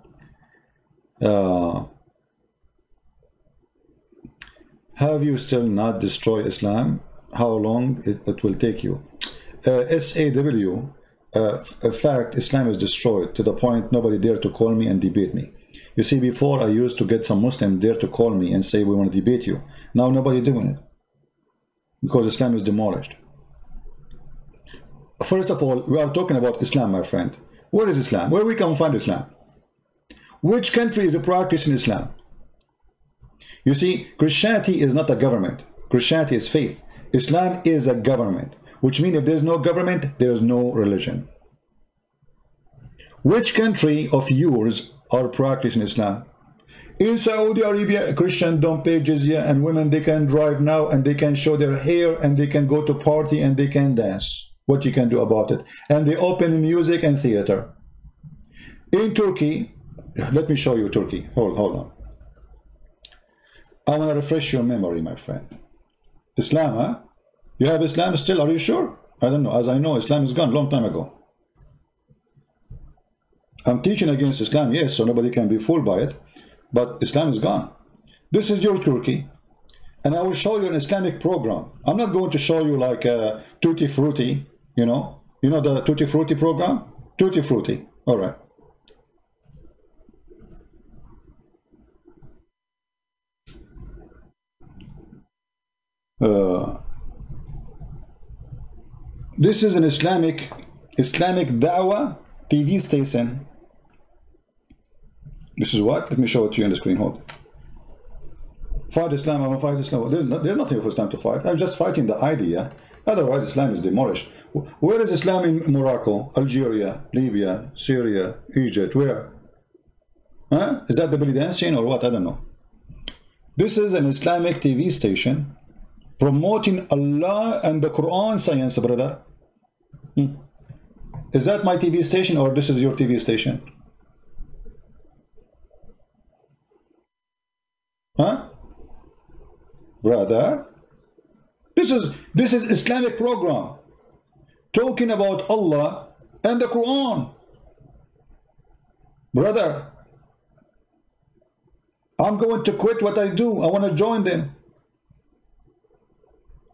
Have you still not destroyed Islam? How long it will take you? SAW, in fact, Islam is destroyed to the point nobody dare to call me and debate me. You see, before I used to get some Muslim dare to call me and say we want to debate you. Now nobody doing it because Islam is demolished. First of all, we are talking about Islam, my friend. Where is Islam? Where we can find Islam? Which country is practicing Islam? You see, Christianity is not a government. Christianity is faith. Islam is a government, which means if there's no government, there's no religion. Which country of yours are practicing Islam? In Saudi Arabia, Christians don't pay jizya, and women, they can drive now, and they can show their hair, and they can go to party, and they can dance. What you can do about it? And they open music and theater. In Turkey, let me show you Turkey. Hold on. I want to refresh your memory, my friend. Islam, huh? You have Islam still? Are you sure? I don't know. As I know, Islam is gone long time ago. I'm teaching against Islam, yes, so nobody can be fooled by it. But Islam is gone. This is your Turkey. And I will show you an Islamic program. I'm not going to show you like Tutti Frutti, you know. You know the Tutti Frutti program? Tutti Frutti. All right. This is an Islamic Dawah TV station. This is what? Let me show it to you on the screen. Hold. Fight Islam. I want to fight Islam. There's nothing for Islam to fight. I'm just fighting the idea. Otherwise, Islam is demolished. Where is Islam in Morocco, Algeria, Libya, Syria, Egypt? Where? Huh? Is that the belly dancing or what? I don't know. This is an Islamic TV station promoting Allah and the Quran science, brother. Is that my TV station or this is your TV station? Huh? Brother, this is Islamic program talking about Allah and the Quran. Brother, I'm going to quit what I do. I want to join them.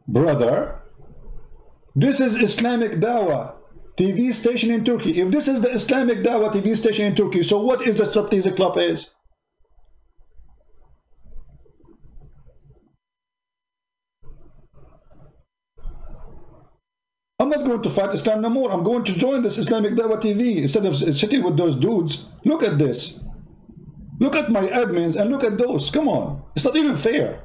Brother, this is Islamic Dawah TV station in Turkey. If this is the Islamic Dawah TV station in Turkey, so what is the Striptease Club is? I'm not going to fight Islam no more. I'm going to join this Islamic Dawah TV instead of sitting with those dudes. Look at this. Look at my admins and look at those. Come on. It's not even fair.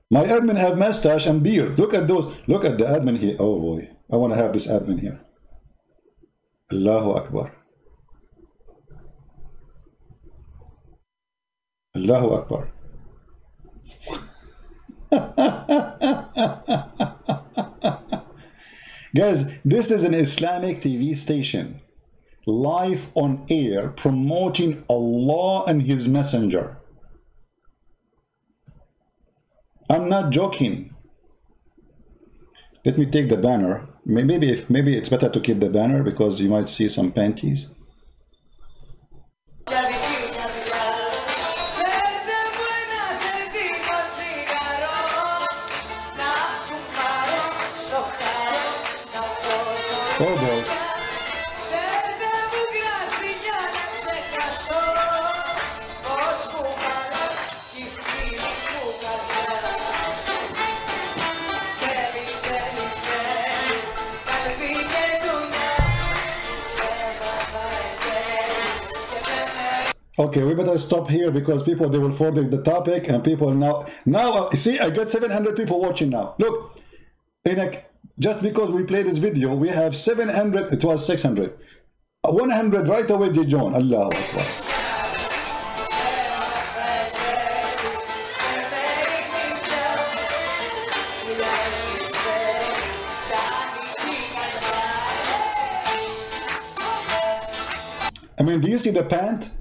My admin have mustache and beard. Look at those. Look at the admin here. Oh boy. I want to have this admin here. Allahu Akbar. Allahu Akbar. Guys, this is an Islamic TV station, live on air, promoting Allah and His Messenger. I'm not joking. Let me take the banner. Maybe it's better to keep the banner because you might see some panties. Oh boy. Okay, we better stop here because people, they will forward the topic and people now see, I got 700 people watching now. Look, just because we play this video, we have 700, it was 600. 100 right away did join. Allahu Akbar. I mean, do you see the pant?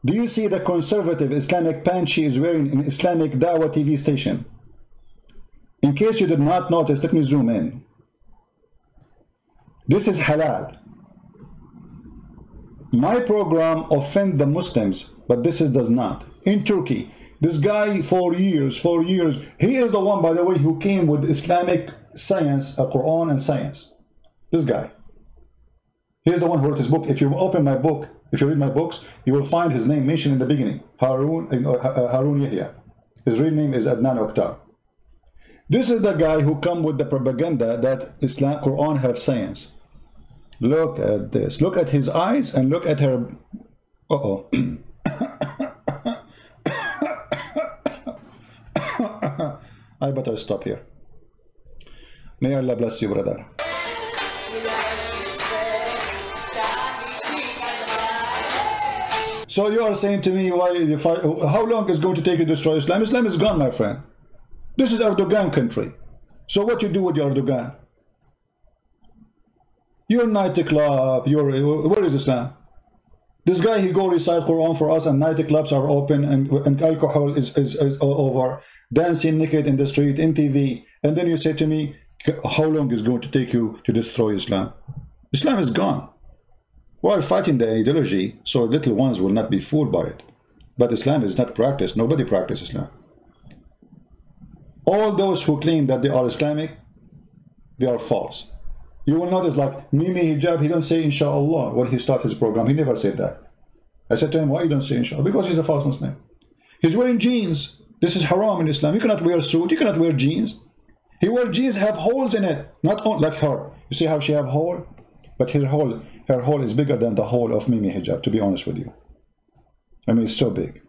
Do you see the conservative Islamic pant she is wearing in Islamic Dawah TV station? In case you did not notice, let me zoom in. This is halal. My program offends the Muslims, but this does not. In Turkey, this guy for years, he is the one, by the way, who came with Islamic science, Quran and science. This guy. He's the one who wrote his book. If you open my book, if you read my books, you will find his name mentioned in the beginning. Harun Yahya. His real name is Adnan Oktar. This is the guy who come with the propaganda that Islam, Quran have science. Look at this. Look at his eyes and look at her. Uh-oh. I better stop here. May Allah bless you, brother. So you are saying to me, how long is it going to take you to destroy Islam? Islam is gone, my friend. This is Erdogan country. So what you do with your Erdogan? Your nightclub, where is Islam? This guy, he go recite Quran for us and nightclubs are open and alcohol is over. Dancing naked in the street, in TV. And then you say to me, how long is it going to take you to destroy Islam? Islam is gone. We are fighting the ideology so little ones will not be fooled by it. But Islam is not practiced. Nobody practices Islam. All those who claim that they are Islamic, they are false. You will notice like Mimi Hijab, he don't say inshallah when he started his program. He never said that. I said to him, why you don't say inshallah? Because he's a false Muslim. He's wearing jeans. This is haram in Islam. You cannot wear a suit. You cannot wear jeans. He wears jeans have holes in it. Not like her. You see how she have hole? But her hole is bigger than the hole of Mimi Hijab, to be honest with you. I mean, it's so big.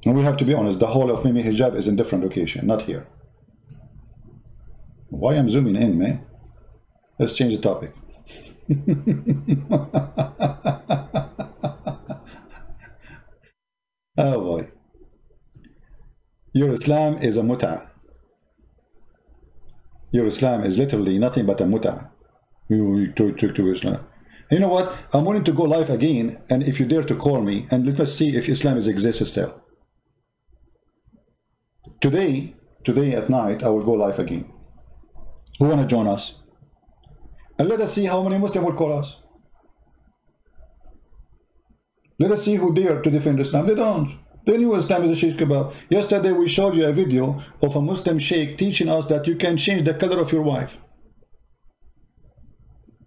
And we have to be honest, the hole of Mimi Hijab is in different location, not here. Why I'm zooming in, man? Let's change the topic. Oh boy. Your Islam is a mut'ah. Your Islam is literally nothing but a mut'ah. You talk to Islam. You know what? I'm willing to go live again, and if you dare to call me, and let us see if Islam exists still. Today at night, I will go live again. Who want to join us? And let us see how many Muslims will call us. Let us see who dare to defend Islam. They don't. They knew Islam is a shish kebab. Yesterday we showed you a video of a Muslim sheikh teaching us that you can change the color of your wife.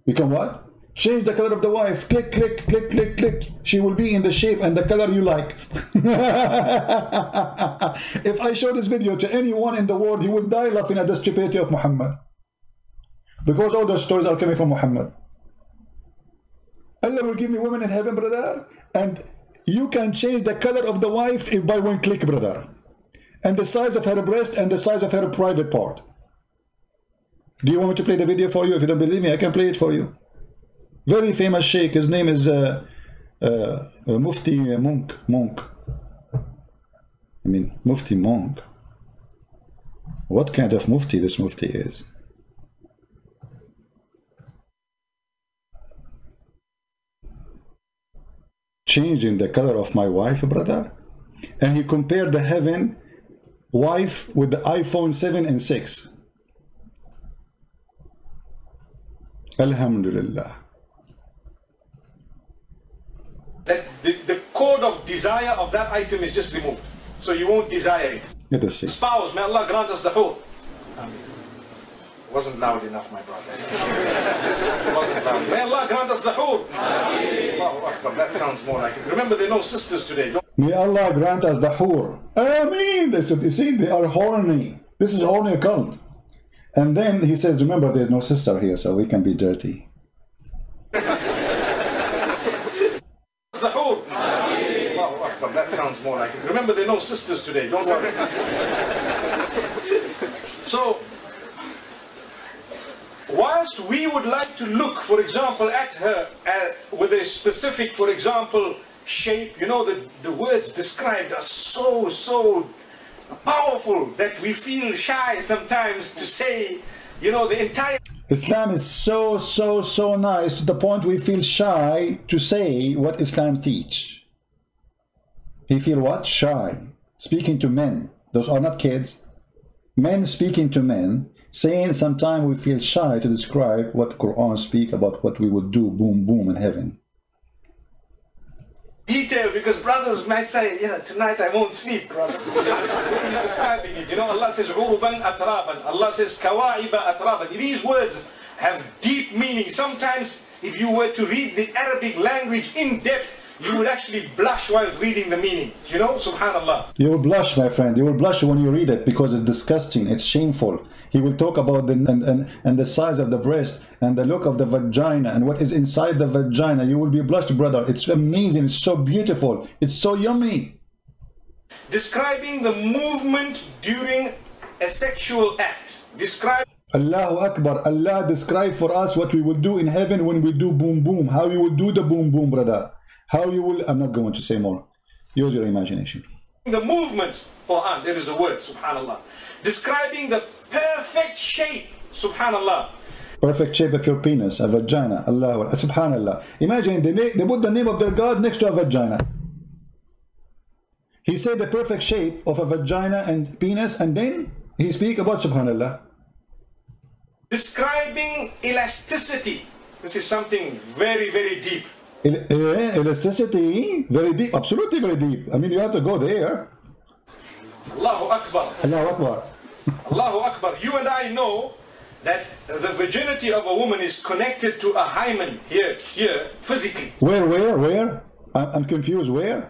You can what? Change the color of the wife. Click, click, click, click, click. She will be in the shape and the color you like. If I show this video to anyone in the world, he will die laughing at the stupidity of Muhammad. Because all those stories are coming from Muhammad. Allah will give me women in heaven, brother. And you can change the color of the wife by one click, brother. And the size of her breast and the size of her private part. Do you want me to play the video for you? If you don't believe me, I can play it for you. Very famous sheikh. His name is Mufti Monk. I mean, Mufti Monk. What kind of Mufti this Mufti is? Changing the color of my wife, brother. And he compared the heaven wife with the iPhone 7 and 6. Alhamdulillah. That the code of desire of that item is just removed. So you won't desire it. Let us see. Spouse, may Allah grant us the whole. Wasn't loud enough, my brother. Wasn't loud. May Allah grant us the whole. Allahu Akbar. That sounds more like it. Remember, there are no sisters today. May Allah grant us the hur. Ameen. You see, they are horny. This is horny cult. And then he says, remember, there's no sister here, so we can be dirty. The whole. Allahu Akbar. That sounds more like it. Remember, there are no sisters today. Don't worry. So, whilst we would like to look, for example, at her with a specific, for example, shape, you know, the words described are so powerful that we feel shy sometimes to say, you know, the entire... Islam is so nice to the point we feel shy to say what Islam teach. He feel what? Shy. Speaking to men. Those are not kids. Men speaking to men, saying sometimes we feel shy to describe what the Quran speak about what we would do, boom, boom, in heaven. Detail, because brothers might say, you know, tonight I won't sleep, brother. He's describing it. You know, Allah says, Uruban atraban. Allah says, Kawa'iba atraban. These words have deep meaning. Sometimes, if you were to read the Arabic language in depth, you would actually blush whilst reading the meanings. You know, subhanallah. You will blush, my friend. You will blush when you read it because it's disgusting. It's shameful. He will talk about the size of the breast and the look of the vagina and what is inside the vagina. You will be blushed, brother. It's amazing. It's so beautiful. It's so yummy. Describing the movement during a sexual act. Describe. Allahu Akbar. Allah describe for us what we will do in heaven when we do boom boom. How you will do the boom boom, brother. How you will. I'm not going to say more. Use your imagination. The movement, Quran, there is a word, subhanallah. Describing the perfect shape, subhanallah. Perfect shape of your penis, a vagina. Allah, subhanallah. Imagine they put the name of their God next to a vagina. He said the perfect shape of a vagina and penis, and then he speak about subhanallah. Describing elasticity. This is something very, very deep. Elasticity, very deep, absolutely very deep. I mean, you have to go there. Allahu Akbar. Allahu Akbar. Allahu Akbar. You and I know that the virginity of a woman is connected to a hymen here, physically. Where? I'm confused. Where?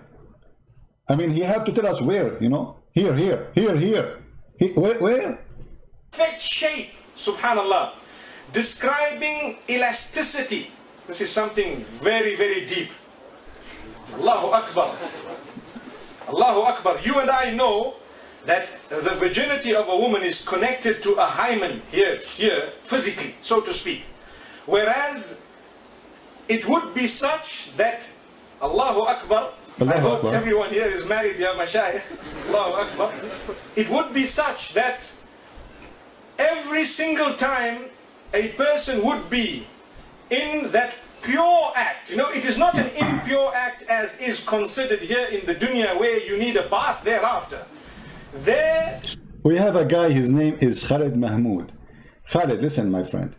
I mean, he have to tell us where, you know? Here. Where? Perfect shape, subhanallah. Describing elasticity. This is something very, very deep. Allahu Akbar. Allahu Akbar. You and I know that the virginity of a woman is connected to a hymen here, physically, so to speak. Whereas it would be such that, Allahu Akbar, I hope everyone here is married, ya mashayikh. Allahu Akbar. It would be such that every single time a person would be in that pure act, you know, it is not an impure act as is considered here in the dunya where you need a bath thereafter. There we have a guy, his name is Khalid Mahmoud. Khalid, listen, my friend.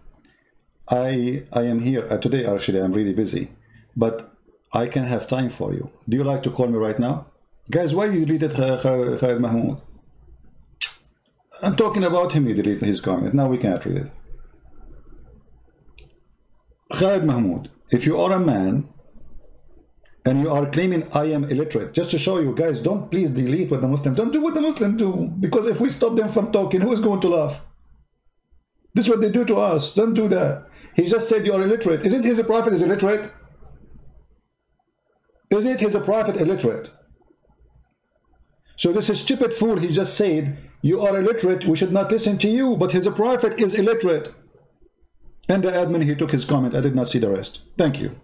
I am here today. Actually, I'm really busy, but I can have time for you. Do you like to call me right now? Guys, why you deleted Khalid Mahmoud? I'm talking about him. He deleted his comment. Now we can't read it. Khalid Mahmoud, if you are a man and you are claiming I am illiterate, just to show you guys, don't please delete what the Muslims, don't do what the Muslims do, because if we stop them from talking, who is going to laugh? This is what they do to us. Don't do that. He just said you are illiterate. Isn't his prophet is illiterate? Isn't his prophet illiterate? So this is stupid fool, he just said you are illiterate, we should not listen to you, but his prophet is illiterate. And the admin, he took his comment. I did not see the rest. Thank you.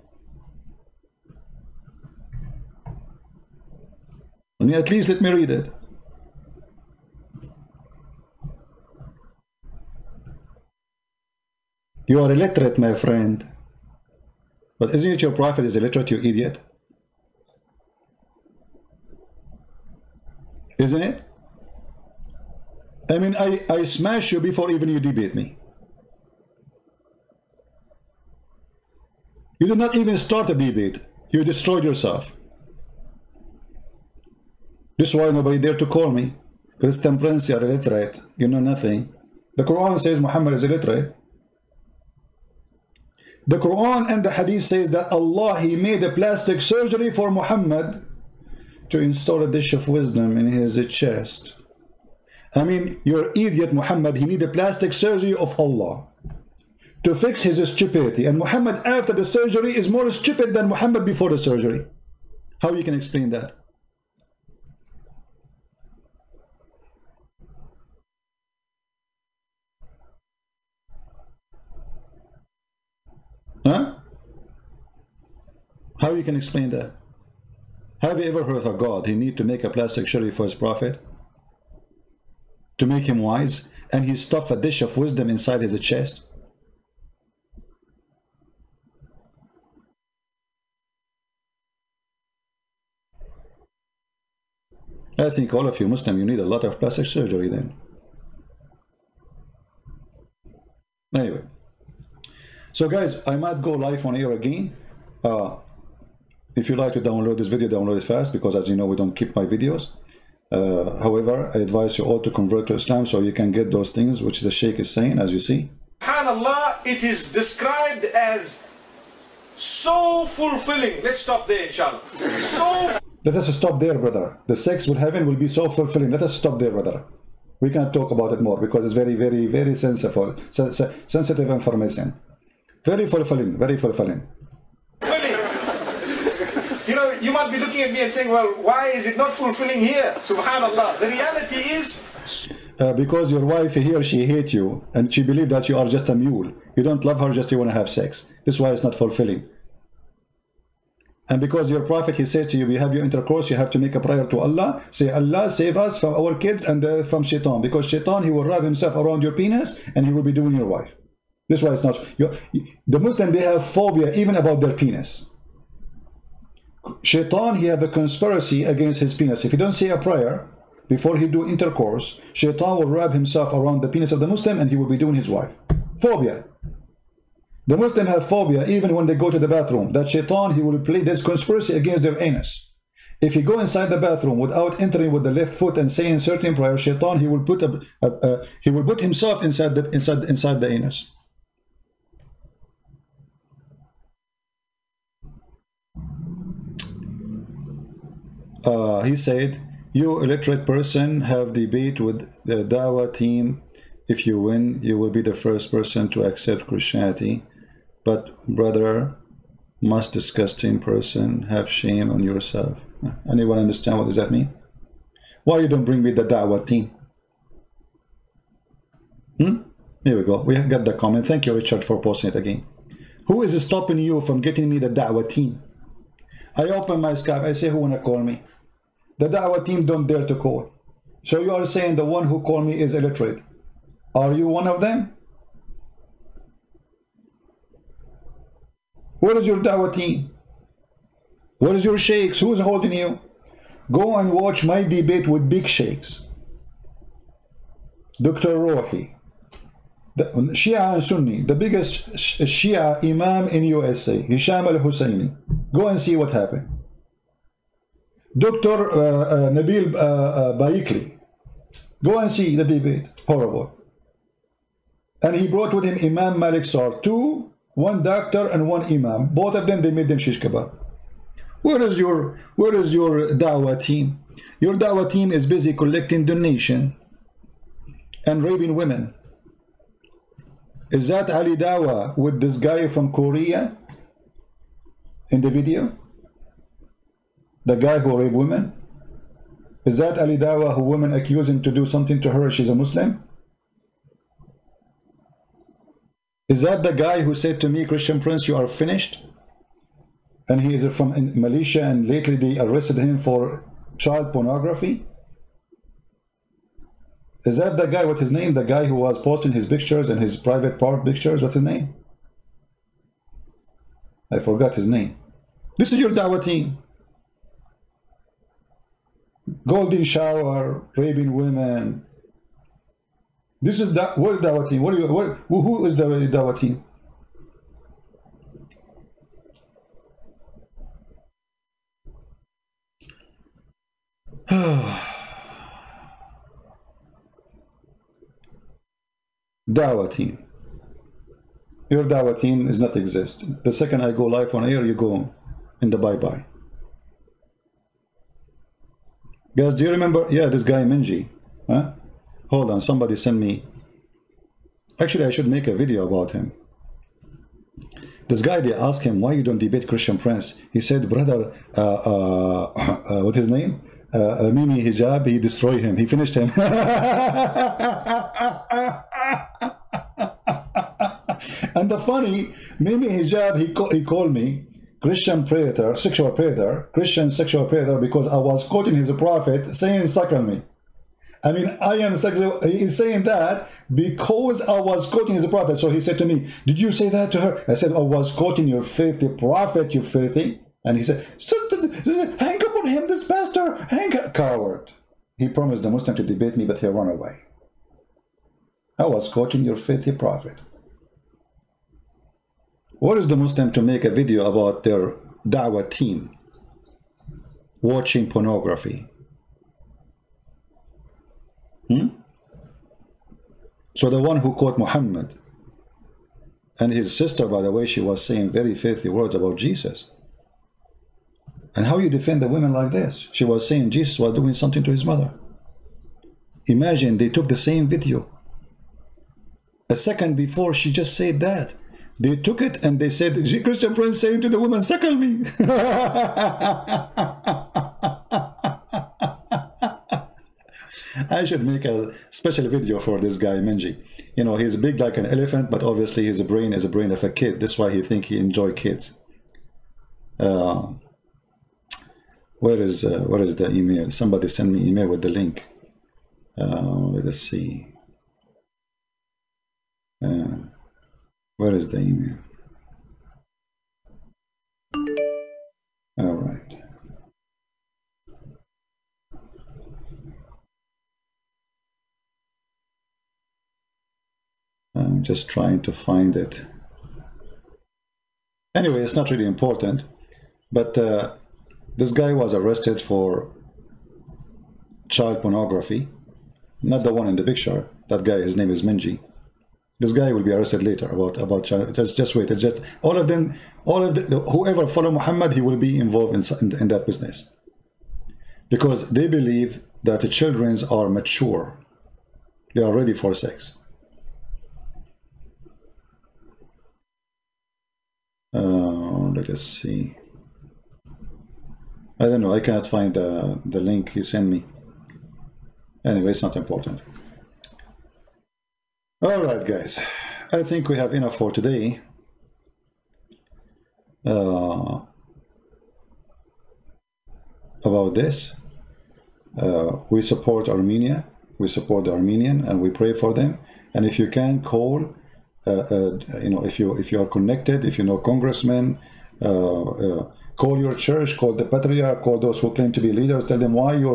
At least let me read it. You are illiterate, my friend. But isn't it your prophet is illiterate, you idiot? Isn't it? I mean, I smash you before even you debate me. You did not even start a debate. You destroyed yourself. This is why nobody dare to call me. Christian Prince, you are illiterate. You know nothing. The Quran says Muhammad is illiterate. The Quran and the Hadith says that Allah, He made a plastic surgery for Muhammad to install a dish of wisdom in his chest. I mean, your idiot Muhammad, he need a plastic surgery of Allah to fix his stupidity. And Muhammad after the surgery is more stupid than Muhammad before the surgery. How you can explain that? Huh? How you can explain that? Have you ever heard of a God? He need to make a plastic surgery for his prophet to make him wise, and he stuffed a dish of wisdom inside his chest. I think all of you Muslim, you need a lot of plastic surgery then. Anyway, so guys, I might go live on air again. If you like to download this video, download it fast, because as you know, we don't keep my videos. However, I advise you all to convert to Islam so you can get those things which the Sheikh is saying, as you see. SubhanAllah, it is described as so fulfilling. Let's stop there, inshallah. So let us stop there, brother. The sex with heaven will be so fulfilling. Let us stop there, brother. We can't talk about it more because it's very, very, very sensitive information. Very fulfilling, very fulfilling. You know, you might be looking at me and saying, well, why is it not fulfilling here? Subhanallah. The reality is... because your wife here, she hates you, and she believes that you are just a mule. You don't love her, just you want to have sex. This is why it's not fulfilling. And because your prophet, he says to you, we have your intercourse, you have to make a prayer to Allah. Say, Allah, save us from our kids and from shaitan. Because shaitan, he will wrap himself around your penis and he will be doing your wife. This is why it's not... the Muslim, they have phobia even about their penis. Shaitan, he have a conspiracy against his penis. If he don't say a prayer before he do intercourse, shaitan will wrap himself around the penis of the Muslim and he will be doing his wife. Phobia. The Muslim have phobia even when they go to the bathroom. That shaitan, he will play this conspiracy against their anus. If you go inside the bathroom without entering with the left foot and saying certain prayer, shaitan, he will put he will put himself inside the anus. He said, you illiterate person have debate with the Dawah team. If you win, you will be the first person to accept Christianity. But brother, most disgusting person, have shame on yourself. Anyone understand what does that mean? Why you don't bring me the Dawah team? Here we go. We have got the comment. Thank you, Richard, for posting it again. Who is stopping you from getting me the Dawah team? I open my Skype. I say, who wanna call me? The Dawah team don't dare to call. So you are saying the one who called me is illiterate. Are you one of them? Where is your Dawah team? Where is your sheikhs? Who is holding you? Go and watch my debate with big sheikhs. Dr. Rohi, the Shia and Sunni, the biggest Shia Imam in USA, Hisham al-Husseini. Go and see what happened. Dr. Nabil Baikli. Go and see the debate. Horrible. And he brought with him Imam Malik Sar. One doctor and one imam. Both of them, they made them shish kebab. Where is your Dawah team? Your Dawah team is busy collecting donation and raping women. Is that Ali Dawah with this guy from Korea in the video? The guy who raped women? Is that Ali Dawah who women accuse him to do something to her? She's a Muslim? Is that the guy who said to me, Christian Prince, you are finished? And he is from Malaysia and lately they arrested him for child pornography? Is that the guy, what's his name? The guy who was posting his pictures and his private part pictures? What's his name? I forgot his name. This is your Dawah team. Golden shower, raping women. This is what Dawah team? Who is the Dawah team? Dawah team. Your Dawah team does not exist. The second I go live on air, you go in the bye-bye. Guys, do you remember? Yeah, this guy Minji. Huh? Hold on, somebody sent me. Actually, I should make a video about him. This guy, they asked him, why you don't debate Christian Prince? He said, brother, what's his name? Mimi Hijab, he destroyed him. He finished him. And the funny, Mimi Hijab, he called me Christian predator, sexual predator, Christian sexual predator, because I was quoting his prophet saying, suck on me. I mean, I am sexual. He's saying that because I was quoting his prophet. So he said to me, did you say that to her? I said, I was quoting your filthy prophet, you filthy. And he said, hang up on him, this pastor, hang up, coward. He promised the Muslim to debate me, but he ran away. I was quoting your faithful prophet. What is the Muslim to make a video about their da'wah team watching pornography? So the one who quote Muhammad and his sister, by the way, she was saying very faithful words about Jesus. And how you defend the women like this? She was saying Jesus was doing something to his mother. Imagine they took the same video. A second before she just said that. They took it and they said, Christian Prince saying to the woman, suckle me. I should make a special video for this guy, Menji. You know, he's big like an elephant, but obviously his brain is a brain of a kid. That's why he thinks he enjoys kids. Where is the email? Somebody send me email with the link. Let us see. Where is the email? All right. I'm just trying to find it. Anyway, it's not really important, but this guy was arrested for child pornography. Not the one in the picture. That guy, his name is Menji. This guy will be arrested later about child. Just wait. It's just all of them. Whoever follow Muhammad, he will be involved in that business, because they believe that the children are mature. They are ready for sex. Let us see. I don't know. I cannot find the link he sent me. Anyway, it's not important. All right, guys. I think we have enough for today. About this. We support Armenia. We support the Armenian, and we pray for them. And if you can call, you know, if you are connected, if you know congressmen, call your church, call the patriarch, call those who claim to be leaders. Tell them why you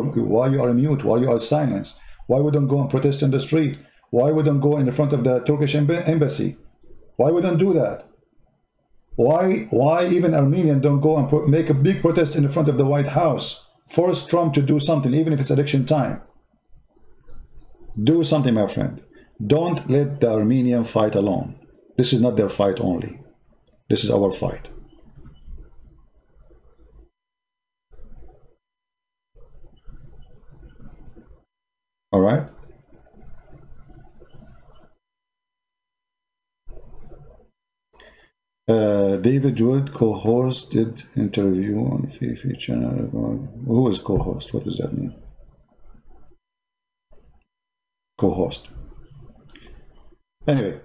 are mute, why you are silenced, why we don't go and protest in the street, why we don't go in the front of the Turkish embassy, why we don't do that, why even Armenians don't go and make a big protest in the front of the White House, force Trump to do something, even if it's election time. Do something, my friend. Don't let the Armenian fight alone. This is not their fight only. This is our fight. All right. David Wood co-hosted interview on Fifi channel. Who is co-host? What does that mean? Co-host. Anyway,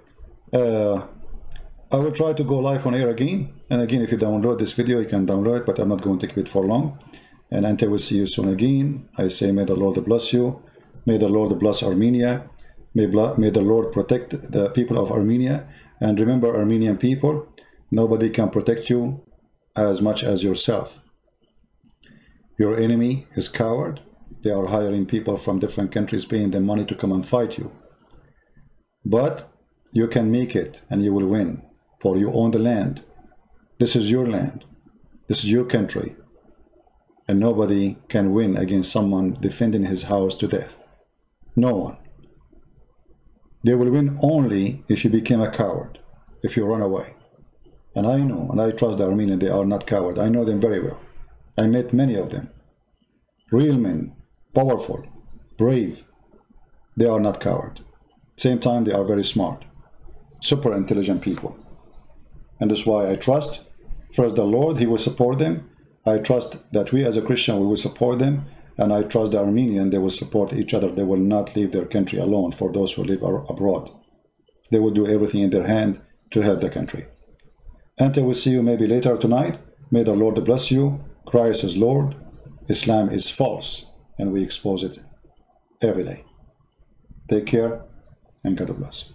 I will try to go live on air again. And again, if you download this video, you can download it, but I'm not going to keep it for long. And until we see you soon again, I say, may the Lord bless you. May the Lord bless Armenia. May the Lord protect the people of Armenia. And remember, Armenian people, nobody can protect you as much as yourself. Your enemy is coward. They are hiring people from different countries, paying them money to come and fight you. But you can make it and you will win, for you own the land. This is your land. This is your country. And nobody can win against someone defending his house to death. No one. They will win only if you become a coward, if you run away. And I know, and I trust the Armenian, they are not cowards. I know them very well. I met many of them. Real men, powerful, brave. They are not cowards. Same time, they are very smart, super intelligent people. And that's why I trust, first the Lord, He will support them. I trust that we as a Christian, we will support them. And I trust the Armenian, they will support each other. They will not leave their country alone for those who live abroad. They will do everything in their hand to help the country. Until we see you maybe later tonight, may the Lord bless you. Christ is Lord. Islam is false. And we expose it every day. Take care and God bless.